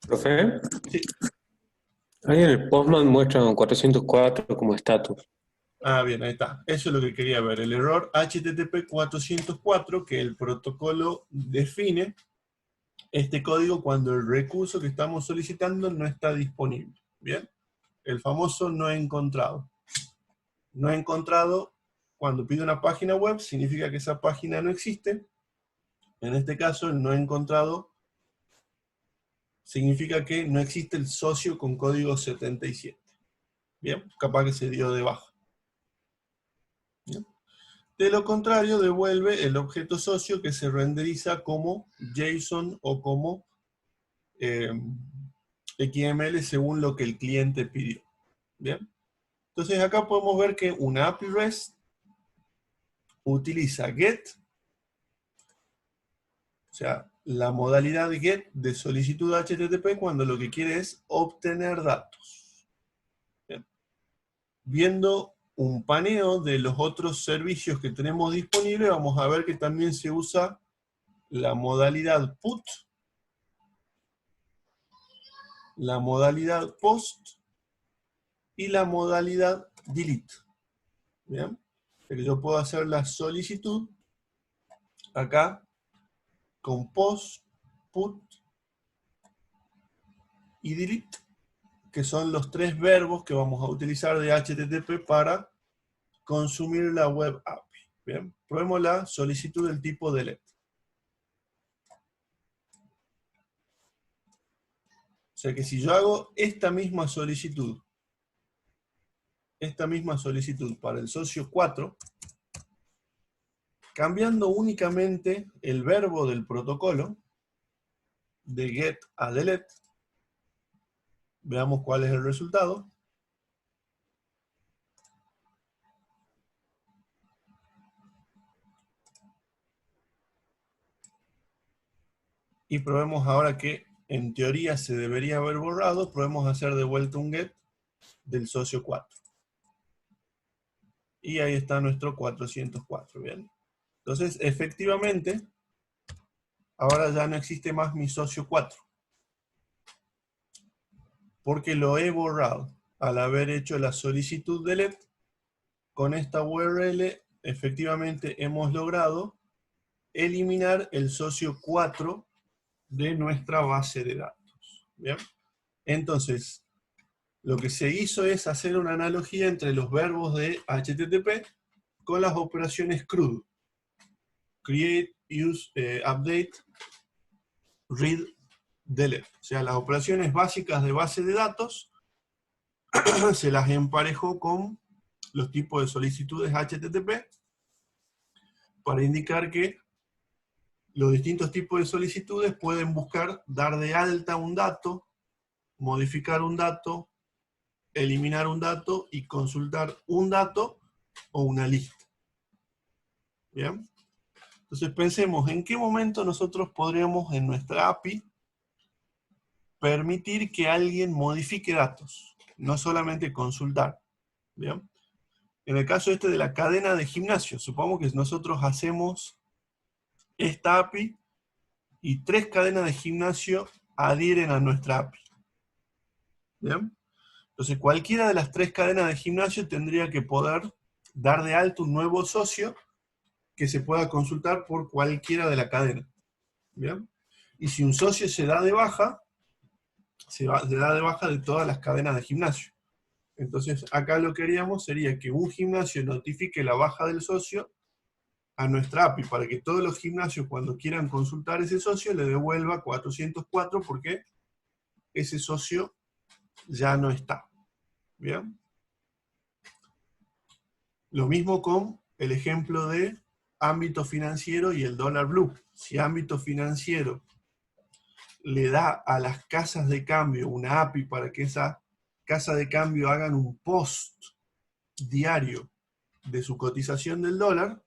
Profe, Sí. ahí en el Postman muestra un 404 como estatus. Ah, bien, ahí está. Eso es lo que quería ver. El error HTTP 404, que el protocolo define este código cuando el recurso que estamos solicitando no está disponible. Bien. El famoso no encontrado. No encontrado, cuando pide una página web, significa que esa página no existe. En este caso, el no encontrado significa que no existe el socio con código 77. Bien, capaz que se dio de baja. Bien. De lo contrario, devuelve el objeto socio que se renderiza como JSON o como XML según lo que el cliente pidió. Bien. Entonces acá podemos ver que una API REST utiliza GET, o sea, la modalidad de GET de solicitud HTTP cuando lo que quiere es obtener datos. Bien. Viendo un paneo de los otros servicios que tenemos disponibles, vamos a ver que también se usa la modalidad PUT, la modalidad POST y la modalidad DELETE. ¿Bien? Pero yo puedo hacer la solicitud acá con POST, PUT y DELETE, que son los tres verbos que vamos a utilizar de HTTP para consumir la web API. Bien, probemos la solicitud del tipo DELETE. O sea que si yo hago esta misma solicitud para el socio 4, cambiando únicamente el verbo del protocolo, de get a delete, veamos cuál es el resultado. Y probemos ahora que en teoría se debería haber borrado, probemos hacer de vuelta un get del socio 4. Y ahí está nuestro 404, ¿bien? Entonces, efectivamente, ahora ya no existe más mi socio 4. Porque lo he borrado. Al haber hecho la solicitud delete, con esta URL, efectivamente hemos logrado eliminar el socio 4 de nuestra base de datos. ¿Bien? Entonces, lo que se hizo es hacer una analogía entre los verbos de HTTP con las operaciones CRUD. Create, use, update, read, delete. O sea, las operaciones básicas de base de datos se las emparejó con los tipos de solicitudes HTTP para indicar que los distintos tipos de solicitudes pueden buscar dar de alta un dato, modificar un dato, eliminar un dato y consultar un dato o una lista. ¿Bien? Entonces pensemos en qué momento nosotros podríamos en nuestra API permitir que alguien modifique datos, no solamente consultar. ¿Bien? En el caso este de la cadena de gimnasio, supongo que nosotros hacemos esta API y 3 cadenas de gimnasio adhieren a nuestra API. ¿Bien? Entonces cualquiera de las 3 cadenas de gimnasio tendría que poder dar de alto un nuevo socio que se pueda consultar por cualquiera de la cadena. ¿Bien? Y si un socio se da de baja, se da de baja de todas las cadenas de gimnasio. Entonces acá lo que haríamos sería que un gimnasio notifique la baja del socio a nuestra API, para que todos los gimnasios cuando quieran consultar ese socio le devuelva 404 porque ese socio ya no está. ¿Bien? Lo mismo con el ejemplo de ámbito financiero y el dólar blue. Si ámbito financiero le da a las casas de cambio una API para que esa casa de cambio hagan un post diario de su cotización del dólar,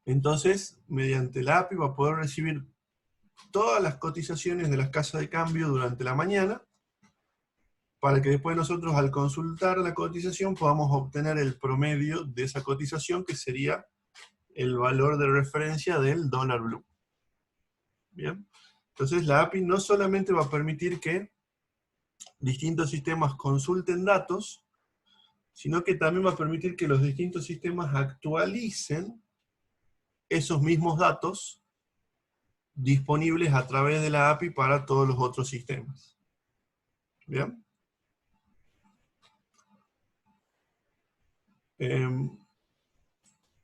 entonces mediante la API va a poder recibir todas las cotizaciones de las casas de cambio durante la mañana, para que después nosotros al consultar la cotización podamos obtener el promedio de esa cotización, que sería el valor de referencia del dólar blue. Bien, entonces la API no solamente va a permitir que distintos sistemas consulten datos, sino que también va a permitir que los distintos sistemas actualicen esos mismos datos disponibles a través de la API para todos los otros sistemas. ¿Bien?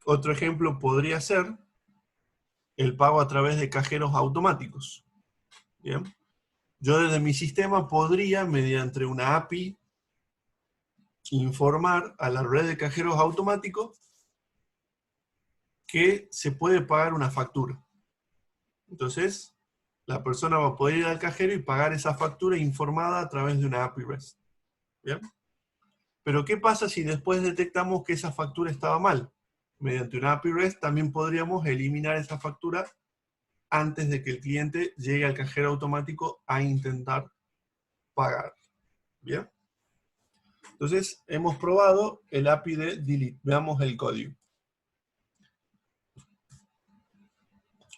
Otro ejemplo podría ser el pago a través de cajeros automáticos. ¿Bien? Yo desde mi sistema podría, mediante una API, informar a la red de cajeros automáticos que se puede pagar una factura. Entonces, la persona va a poder ir al cajero y pagar esa factura informada a través de una API REST. ¿Bien? Pero ¿qué pasa si después detectamos que esa factura estaba mal? Mediante una API REST también podríamos eliminar esa factura antes de que el cliente llegue al cajero automático a intentar pagar. ¿Bien? Entonces, hemos probado el API de delete. Veamos el código.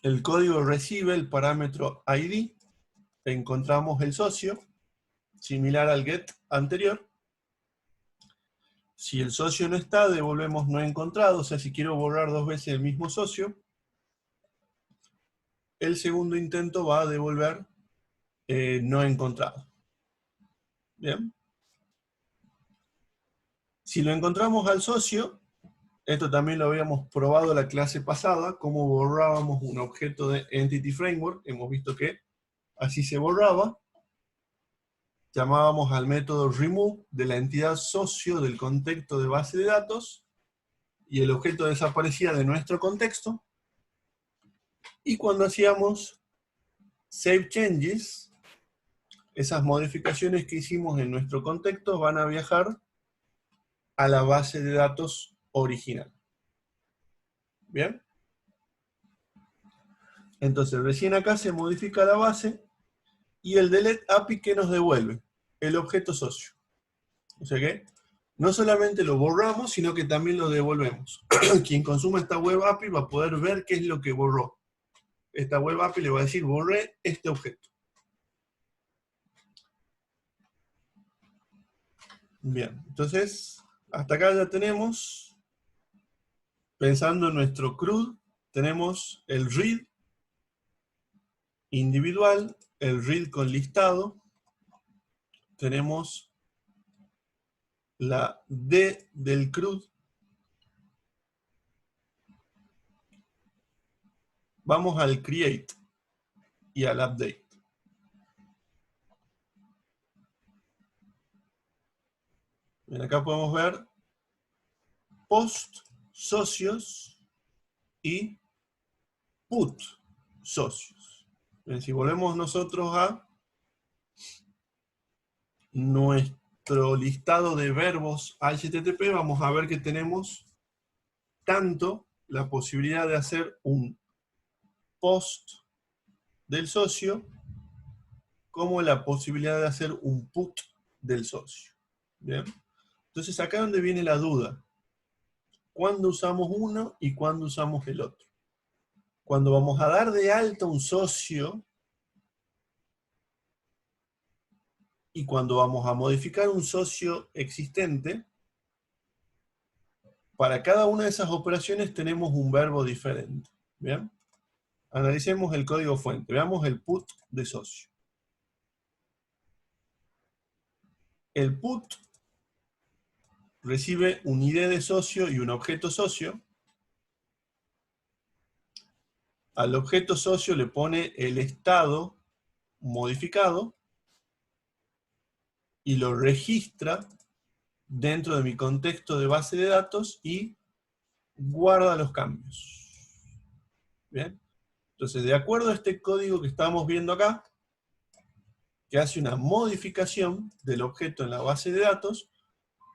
El código recibe el parámetro ID, encontramos el socio, similar al get anterior. Si el socio no está, devolvemos no encontrado, o sea, si quiero borrar 2 veces el mismo socio, el segundo intento va a devolver no encontrado. ¿Bien? Si lo encontramos al socio, esto también lo habíamos probado la clase pasada, cómo borrábamos un objeto de Entity Framework, hemos visto que así se borraba. Llamábamos al método remove de la entidad socio del contexto de base de datos, y el objeto desaparecía de nuestro contexto, y cuando hacíamos save changes, esas modificaciones que hicimos en nuestro contexto van a viajar a la base de datos original. ¿Bien? Entonces recién acá se modifica la base, y el delete API, ¿qué nos devuelve? El objeto socio. O sea que no solamente lo borramos, sino que también lo devolvemos. Quien consuma esta web API va a poder ver qué es lo que borró. Esta web API le va a decir, borré este objeto. Bien, entonces, hasta acá ya tenemos, pensando en nuestro CRUD, tenemos el read individual, el read con listado, tenemos la D del CRUD. Vamos al create y al update. Bien, acá podemos ver post socios y put socios. Bien, si volvemos nosotros a nuestro listado de verbos HTTP, vamos a ver que tenemos tanto la posibilidad de hacer un post del socio, como la posibilidad de hacer un put del socio. ¿Bien? Entonces, acá es donde viene la duda. ¿Cuándo usamos uno y cuándo usamos el otro? Cuando vamos a dar de alta un socio, y cuando vamos a modificar un socio existente, para cada una de esas operaciones tenemos un verbo diferente. ¿Bien? Analicemos el código fuente. Veamos el put de socio. El put recibe un ID de socio y un objeto socio. Al objeto socio le pone el estado modificado y lo registra dentro de mi contexto de base de datos y guarda los cambios. ¿Bien? Entonces, de acuerdo a este código que estamos viendo acá, que hace una modificación del objeto en la base de datos,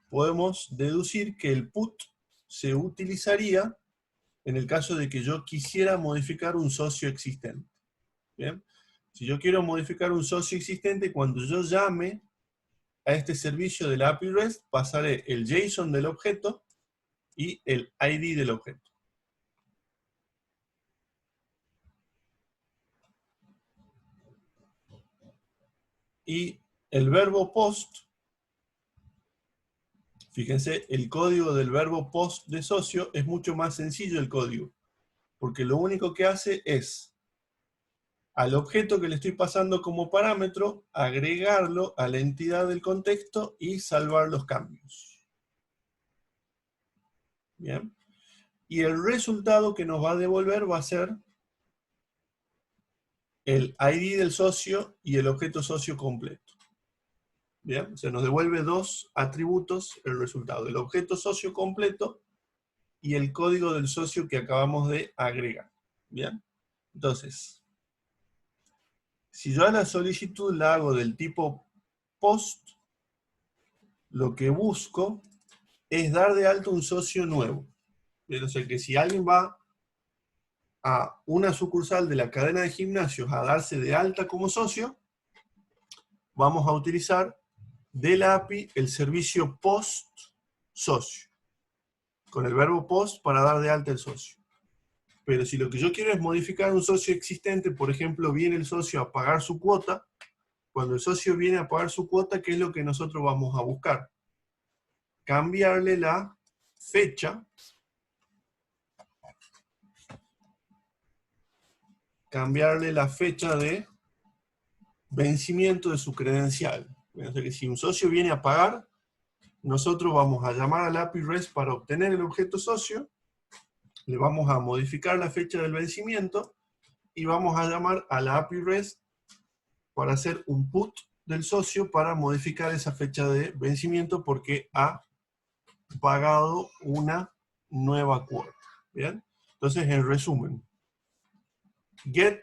podemos deducir que el put se utilizaría en el caso de que yo quisiera modificar un socio existente. ¿Bien? Si yo quiero modificar un socio existente, cuando yo llame a este servicio de la API REST, pasaré el JSON del objeto y el ID del objeto. Y el verbo post, fíjense, el código del verbo post de socio es mucho más sencillo el código, porque lo único que hace es al objeto que le estoy pasando como parámetro, agregarlo a la entidad del contexto y salvar los cambios. Bien. Y el resultado que nos va a devolver va a ser el ID del socio y el objeto socio completo. Bien. O sea, nos devuelve dos atributos el resultado, el objeto socio completo y el código del socio que acabamos de agregar. Bien. Entonces, si yo a la solicitud la hago del tipo post, lo que busco es dar de alta un socio nuevo. O sea que si alguien va a una sucursal de la cadena de gimnasios a darse de alta como socio, vamos a utilizar de la API el servicio post socio, con el verbo post para dar de alta el socio. Pero si lo que yo quiero es modificar un socio existente, por ejemplo, viene el socio a pagar su cuota, cuando el socio viene a pagar su cuota, ¿qué es lo que nosotros vamos a buscar? Cambiarle la fecha, de vencimiento de su credencial. O sea que si un socio viene a pagar, nosotros vamos a llamar al API REST para obtener el objeto socio, le vamos a modificar la fecha del vencimiento y vamos a llamar a la API REST para hacer un put del socio para modificar esa fecha de vencimiento porque ha pagado una nueva cuota. ¿Bien? Entonces, en resumen, get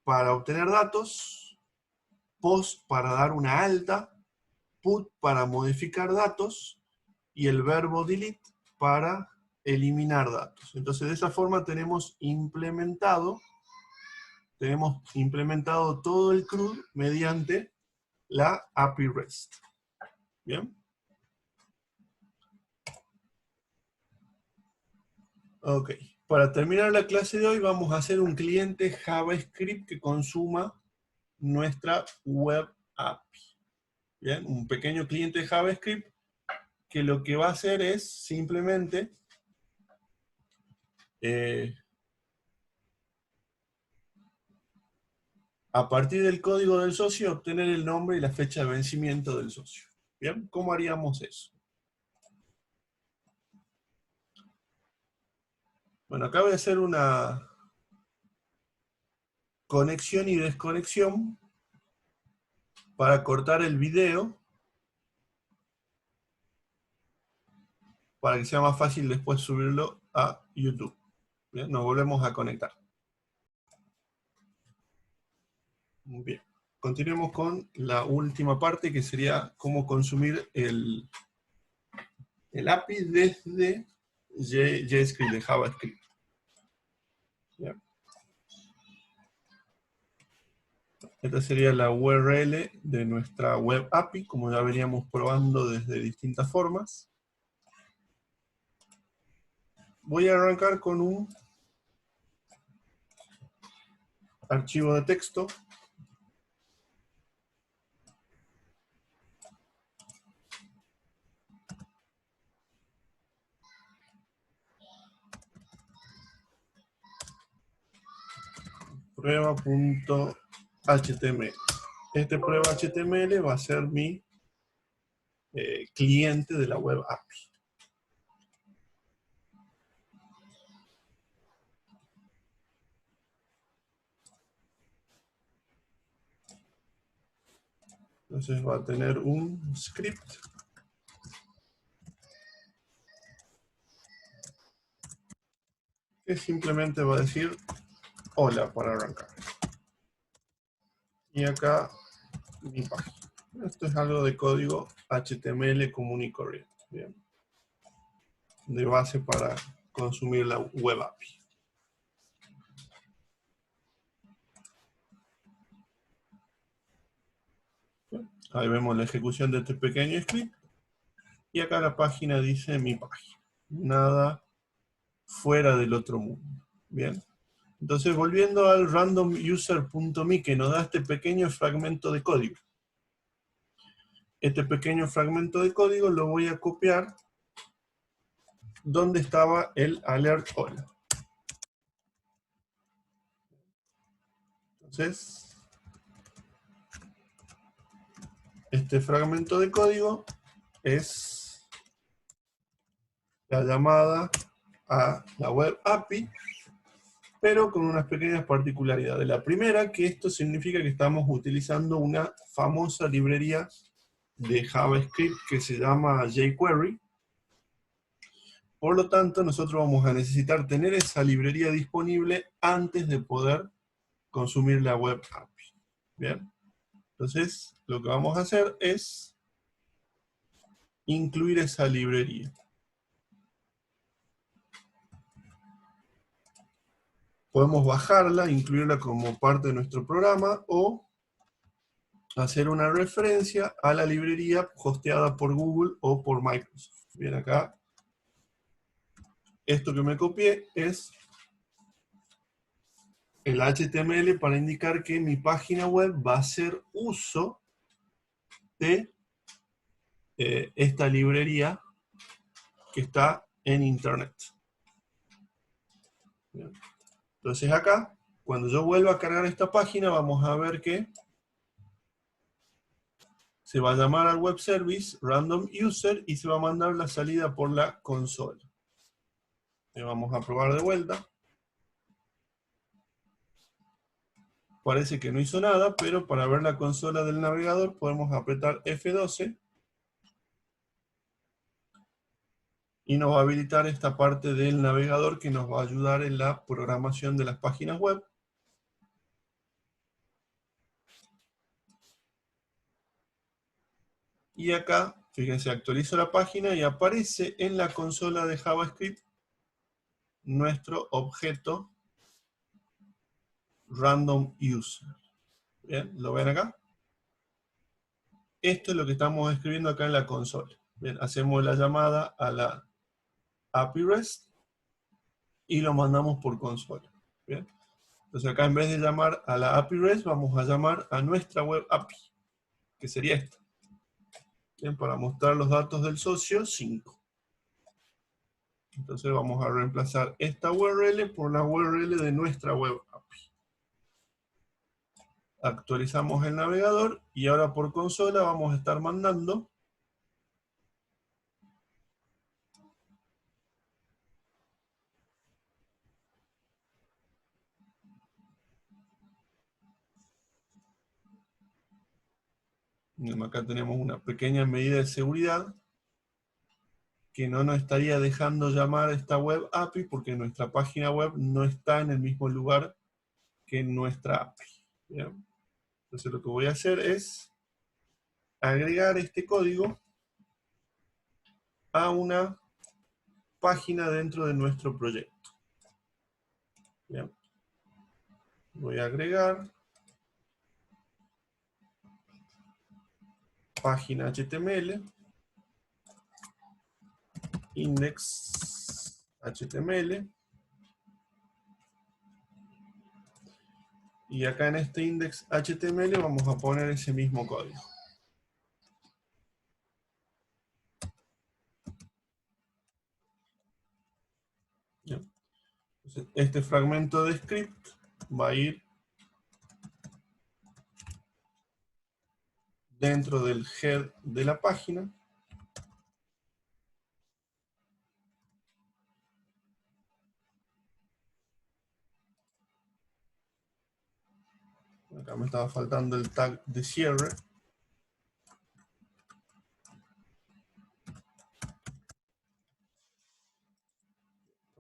para obtener datos, post para dar una alta, put para modificar datos y el verbo delete para eliminar datos. Entonces, de esa forma tenemos implementado todo el CRUD mediante la API REST. ¿Bien? Ok. Para terminar la clase de hoy vamos a hacer un cliente JavaScript que consuma nuestra web API. ¿Bien? Un pequeño cliente JavaScript que lo que va a hacer es simplemente a partir del código del socio obtener el nombre y la fecha de vencimiento del socio. ¿Bien? ¿Cómo haríamos eso? Bueno, acá voy a hacer una conexión y desconexión para cortar el video para que sea más fácil después subirlo a YouTube. Bien, nos volvemos a conectar. Bien. continuemos con la última parte, que sería cómo consumir el API desde JavaScript, de JavaScript. ¿Ya? Esta sería la URL de nuestra web API, como ya veníamos probando desde distintas formas. Voy a arrancar con un archivo de texto. Prueba.html. Este prueba.html va a ser mi cliente de la web API. Entonces va a tener un script que simplemente va a decir hola para arrancar. Y acá mi página. Esto es algo de código HTML común y corriente. Bien. De base para consumir la web API. Ahí vemos la ejecución de este pequeño script. Y acá la página dice mi página. Nada fuera del otro mundo. Bien. Entonces, volviendo al randomuser.me, que nos da este pequeño fragmento de código. Este pequeño fragmento de código lo voy a copiar donde estaba el alert hola. Entonces, este fragmento de código es la llamada a la web API, pero con unas pequeñas particularidades. La primera, que esto significa que estamos utilizando una famosa librería de JavaScript que se llama jQuery. Por lo tanto, nosotros vamos a necesitar tener esa librería disponible antes de poder consumir la web API. Bien. Entonces, lo que vamos a hacer es incluir esa librería. Podemos bajarla, incluirla como parte de nuestro programa, o hacer una referencia a la librería hosteada por Google o por Microsoft. Bien, acá, esto que me copié es el HTML para indicar que mi página web va a hacer uso de esta librería que está en Internet. Bien. Entonces acá, cuando yo vuelva a cargar esta página, vamos a ver que se va a llamar al web service random user y se va a mandar la salida por la consola. Y vamos a probar de vuelta. Parece que no hizo nada, pero para ver la consola del navegador podemos apretar F12 y nos va a habilitar esta parte del navegador que nos va a ayudar en la programación de las páginas web. Y acá, fíjense, actualizo la página y aparece en la consola de JavaScript nuestro objeto random user. Bien, ¿lo ven acá? Esto es lo que estamos escribiendo acá en la consola. Bien, hacemos la llamada a la API REST y lo mandamos por consola. Bien. Entonces acá en vez de llamar a la API REST, vamos a llamar a nuestra web API, que sería esta. Bien, para mostrar los datos del socio, 5. Entonces vamos a reemplazar esta URL por la URL de nuestra web API. Actualizamos el navegador y ahora por consola vamos a estar mandando acá tenemos una pequeña medida de seguridad que no nos estaría dejando llamar a esta web API porque nuestra página web no está en el mismo lugar que nuestra API. ¿Bien? Entonces lo que voy a hacer es agregar este código a una página dentro de nuestro proyecto. Bien. Voy a agregar página HTML, index HTML, y acá en este index HTML vamos a poner ese mismo código. Bien. Entonces, este fragmento de script va a ir dentro del head de la página. Acá me estaba faltando el tag de cierre.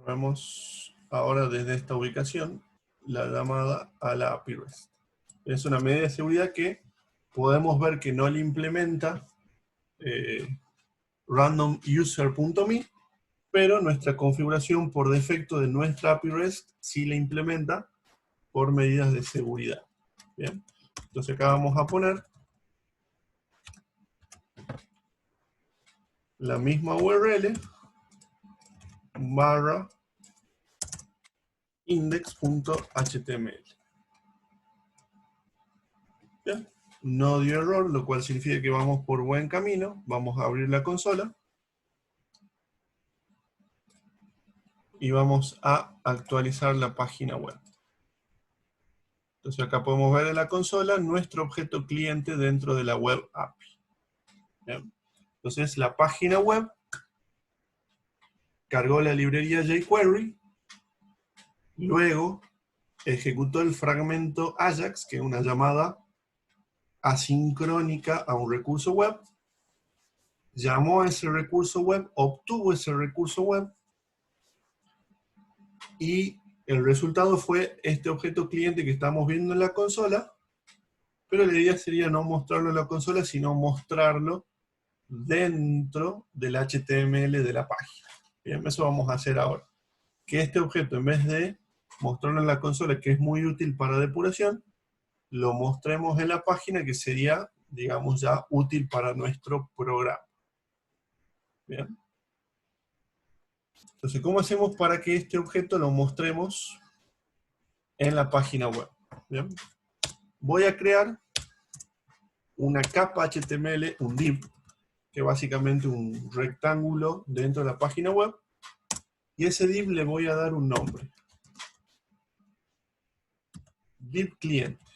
Vemos ahora desde esta ubicación la llamada a la API REST. Es una medida de seguridad que podemos ver que no le implementa randomuser.me, pero nuestra configuración por defecto de nuestra API REST sí la implementa por medidas de seguridad. Bien, entonces acá vamos a poner la misma URL barra index.html. Bien, no dio error, lo cual significa que vamos por buen camino. Vamos a abrir la consola y vamos a actualizar la página web. Entonces acá podemos ver en la consola nuestro objeto cliente dentro de la web API. Bien. Entonces la página web cargó la librería jQuery, luego ejecutó el fragmento Ajax, que es una llamada asincrónica a un recurso web, llamó a ese recurso web, obtuvo ese recurso web, y el resultado fue este objeto cliente que estamos viendo en la consola, pero la idea sería no mostrarlo en la consola, sino mostrarlo dentro del HTML de la página. Bien, eso vamos a hacer ahora. Que este objeto, en vez de mostrarlo en la consola, que es muy útil para depuración, lo mostremos en la página, que sería, digamos, ya útil para nuestro programa. Bien. Entonces, ¿cómo hacemos para que este objeto lo mostremos en la página web? Bien. Voy a crear una capa HTML, un div, que es básicamente un rectángulo dentro de la página web, y ese div le voy a dar un nombre. Div cliente.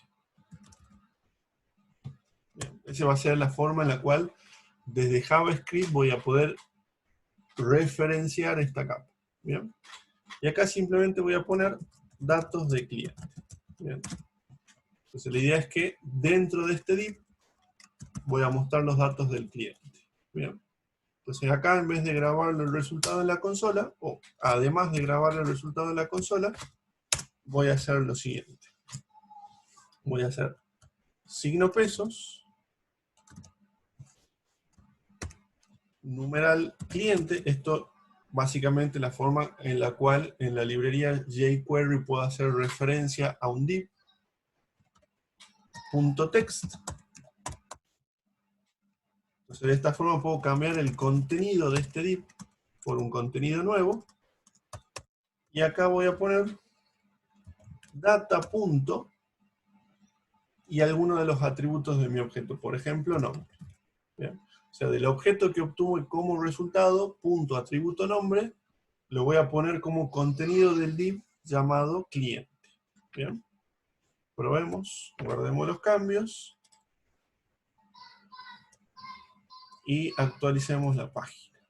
Bien. Esa va a ser la forma en la cual desde JavaScript voy a poder referenciar esta capa. Bien. Y acá simplemente voy a poner datos de cliente. Bien. Entonces la idea es que dentro de este div voy a mostrar los datos del cliente. Bien. Entonces acá, en vez de grabar el resultado en la consola, o además de grabar el resultado en la consola, voy a hacer lo siguiente. Voy a hacer signo pesos, numeral cliente. Esto básicamente la forma en la cual en la librería jQuery puedo hacer referencia a un div. .text. Entonces de esta forma puedo cambiar el contenido de este div por un contenido nuevo. Y acá voy a poner data. Y algunos de los atributos de mi objeto. Por ejemplo, nombre. ¿Bien? O sea, del objeto que obtuve como resultado, punto atributo nombre, lo voy a poner como contenido del div llamado cliente. ¿Bien? Probemos, guardemos los cambios y actualicemos la página.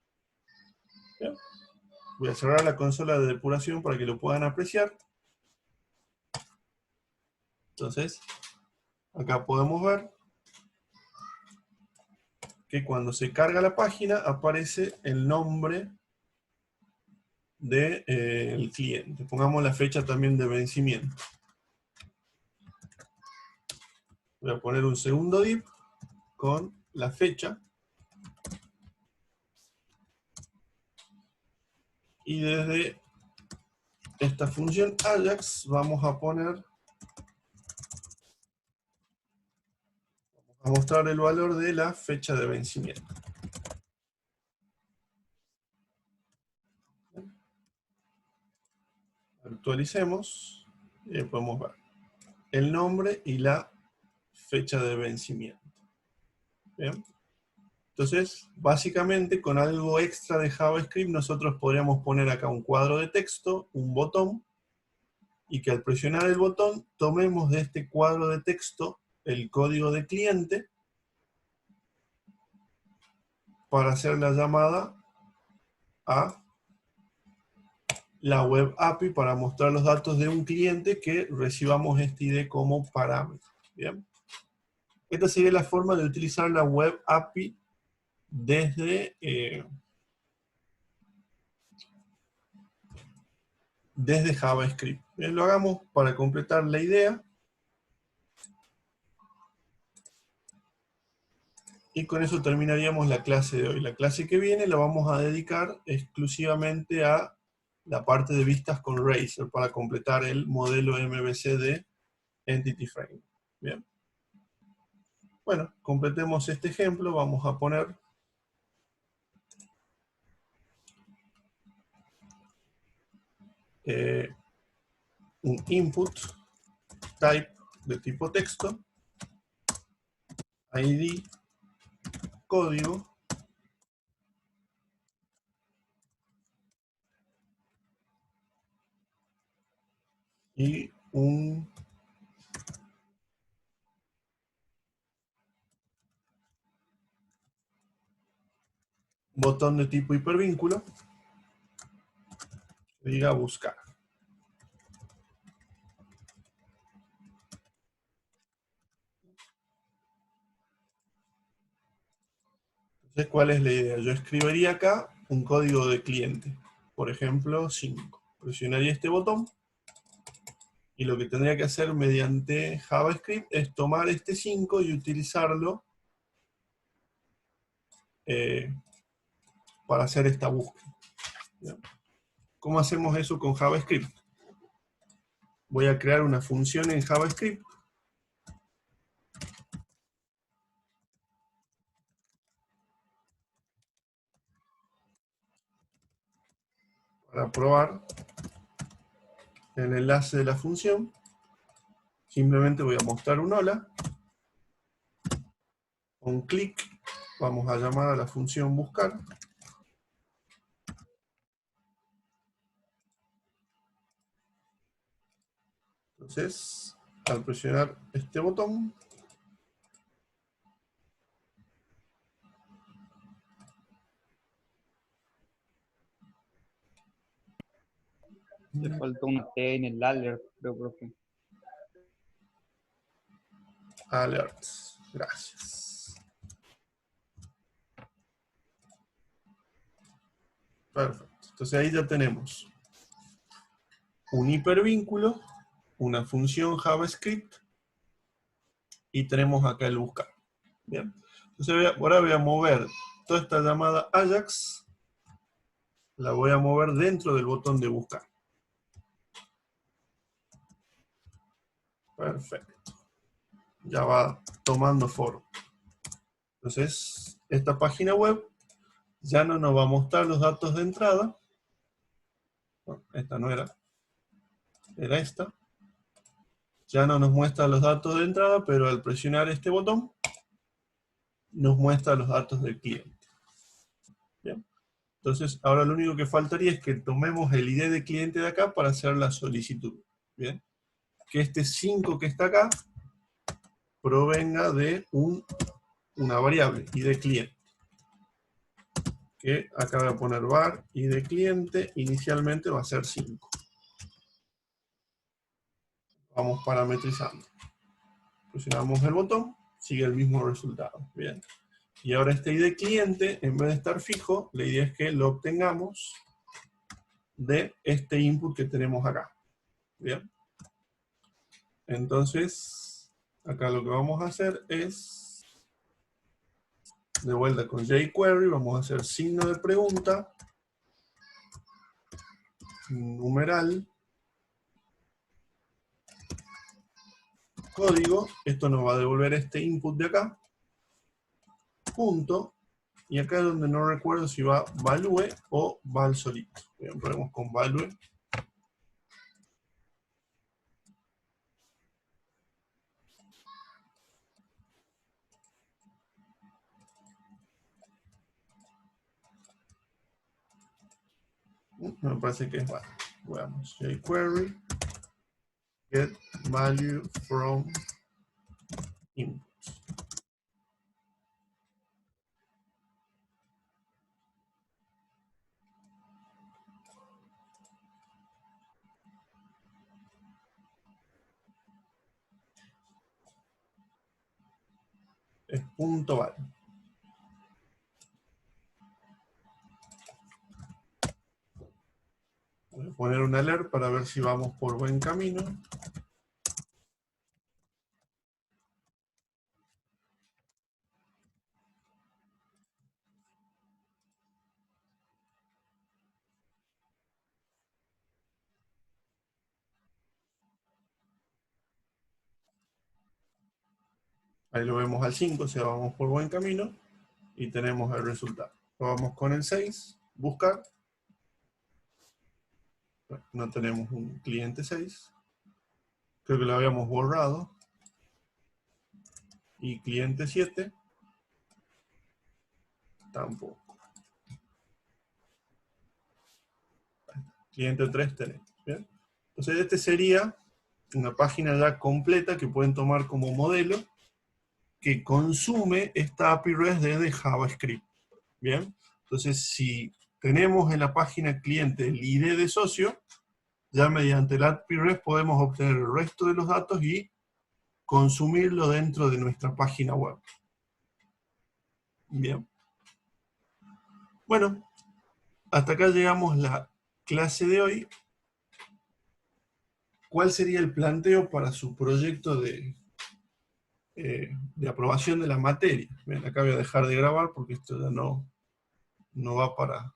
¿Bien? Voy a cerrar la consola de depuración para que lo puedan apreciar. Entonces, acá podemos ver que cuando se carga la página aparece el nombre del cliente. Pongamos la fecha también de vencimiento. Voy a poner un segundo div con la fecha. Y desde esta función Ajax vamos a mostrar el valor de la fecha de vencimiento. Actualicemos y podemos ver el nombre y la fecha de vencimiento. Bien. Entonces, básicamente, con algo extra de JavaScript, nosotros podríamos poner acá un cuadro de texto, un botón, y que al presionar el botón, tomemos de este cuadro de texto el código de cliente para hacer la llamada a la web API para mostrar los datos de un cliente que recibamos este ID como parámetro. ¿Bien? Esta sería la forma de utilizar la web API desde JavaScript. Bien, lo hagamos para completar la idea. Y con eso terminaríamos la clase de hoy. La clase que viene la vamos a dedicar exclusivamente a la parte de vistas con Razor para completar el modelo MVC de Entity Frame. Bien. Bueno, completemos este ejemplo. Vamos a poner un input type de tipo texto, ID, código, y un botón de tipo hipervínculo que diga buscar. Entonces, ¿cuál es la idea? Yo escribiría acá un código de cliente, por ejemplo, 5. Presionaría este botón, y lo que tendría que hacer mediante JavaScript es tomar este 5 y utilizarlo para hacer esta búsqueda. ¿Bien? ¿Cómo hacemos eso con JavaScript? Voy a crear una función en JavaScript para probar el enlace de la función. Simplemente voy a mostrar un hola. Con clic vamos a llamar a la función buscar. Entonces, al presionar este botón, Le faltó una T en el alert, creo, profe. alert. Gracias. Perfecto. Entonces ahí ya tenemos un hipervínculo, una función JavaScript, y tenemos acá el buscar. Bien. Entonces ahora voy a mover toda esta llamada Ajax, la voy a mover dentro del botón de buscar. Perfecto. Ya va tomando forma. Entonces, esta página web ya no nos va a mostrar los datos de entrada. No, esta no era. Era esta. Ya no nos muestra los datos de entrada, pero al presionar este botón, nos muestra los datos del cliente. Bien. Entonces, ahora lo único que faltaría es que tomemos el ID de cliente de acá para hacer la solicitud. Bien. Que este 5 que está acá provenga de una variable, ID cliente. Que acá voy a poner var ID cliente, inicialmente va a ser 5. Vamos parametrizando. Presionamos el botón, sigue el mismo resultado. Bien. Y ahora este ID cliente, en vez de estar fijo, la idea es que lo obtengamos de este input que tenemos acá. Bien. Entonces, Acá lo que vamos a hacer es, de vuelta con jQuery, vamos a hacer signo de pregunta, numeral, código, esto nos va a devolver este input de acá, punto, y acá es donde no recuerdo si va value o val solito. Bien, probemos con value. Me parece que es value. Veamos, jQuery, get value from input. Es punto value. Voy a poner un alert para ver si vamos por buen camino. Ahí lo vemos al 5, o sea, vamos por buen camino. Y tenemos el resultado. Vamos con el 6, buscar. No tenemos un cliente 6. Creo que lo habíamos borrado. Y cliente 7. Tampoco. Cliente 3 tenemos. ¿Bien? Entonces este sería una página ya completa que pueden tomar como modelo, que consume esta API REST desde JavaScript. ¿Bien? Entonces si tenemos en la página cliente el ID de socio, ya mediante la API REST podemos obtener el resto de los datos y consumirlo dentro de nuestra página web. Bien. Bueno, hasta acá llegamos la clase de hoy. ¿Cuál sería el planteo para su proyecto de aprobación de la materia? Bien, acá voy a dejar de grabar porque esto ya no va para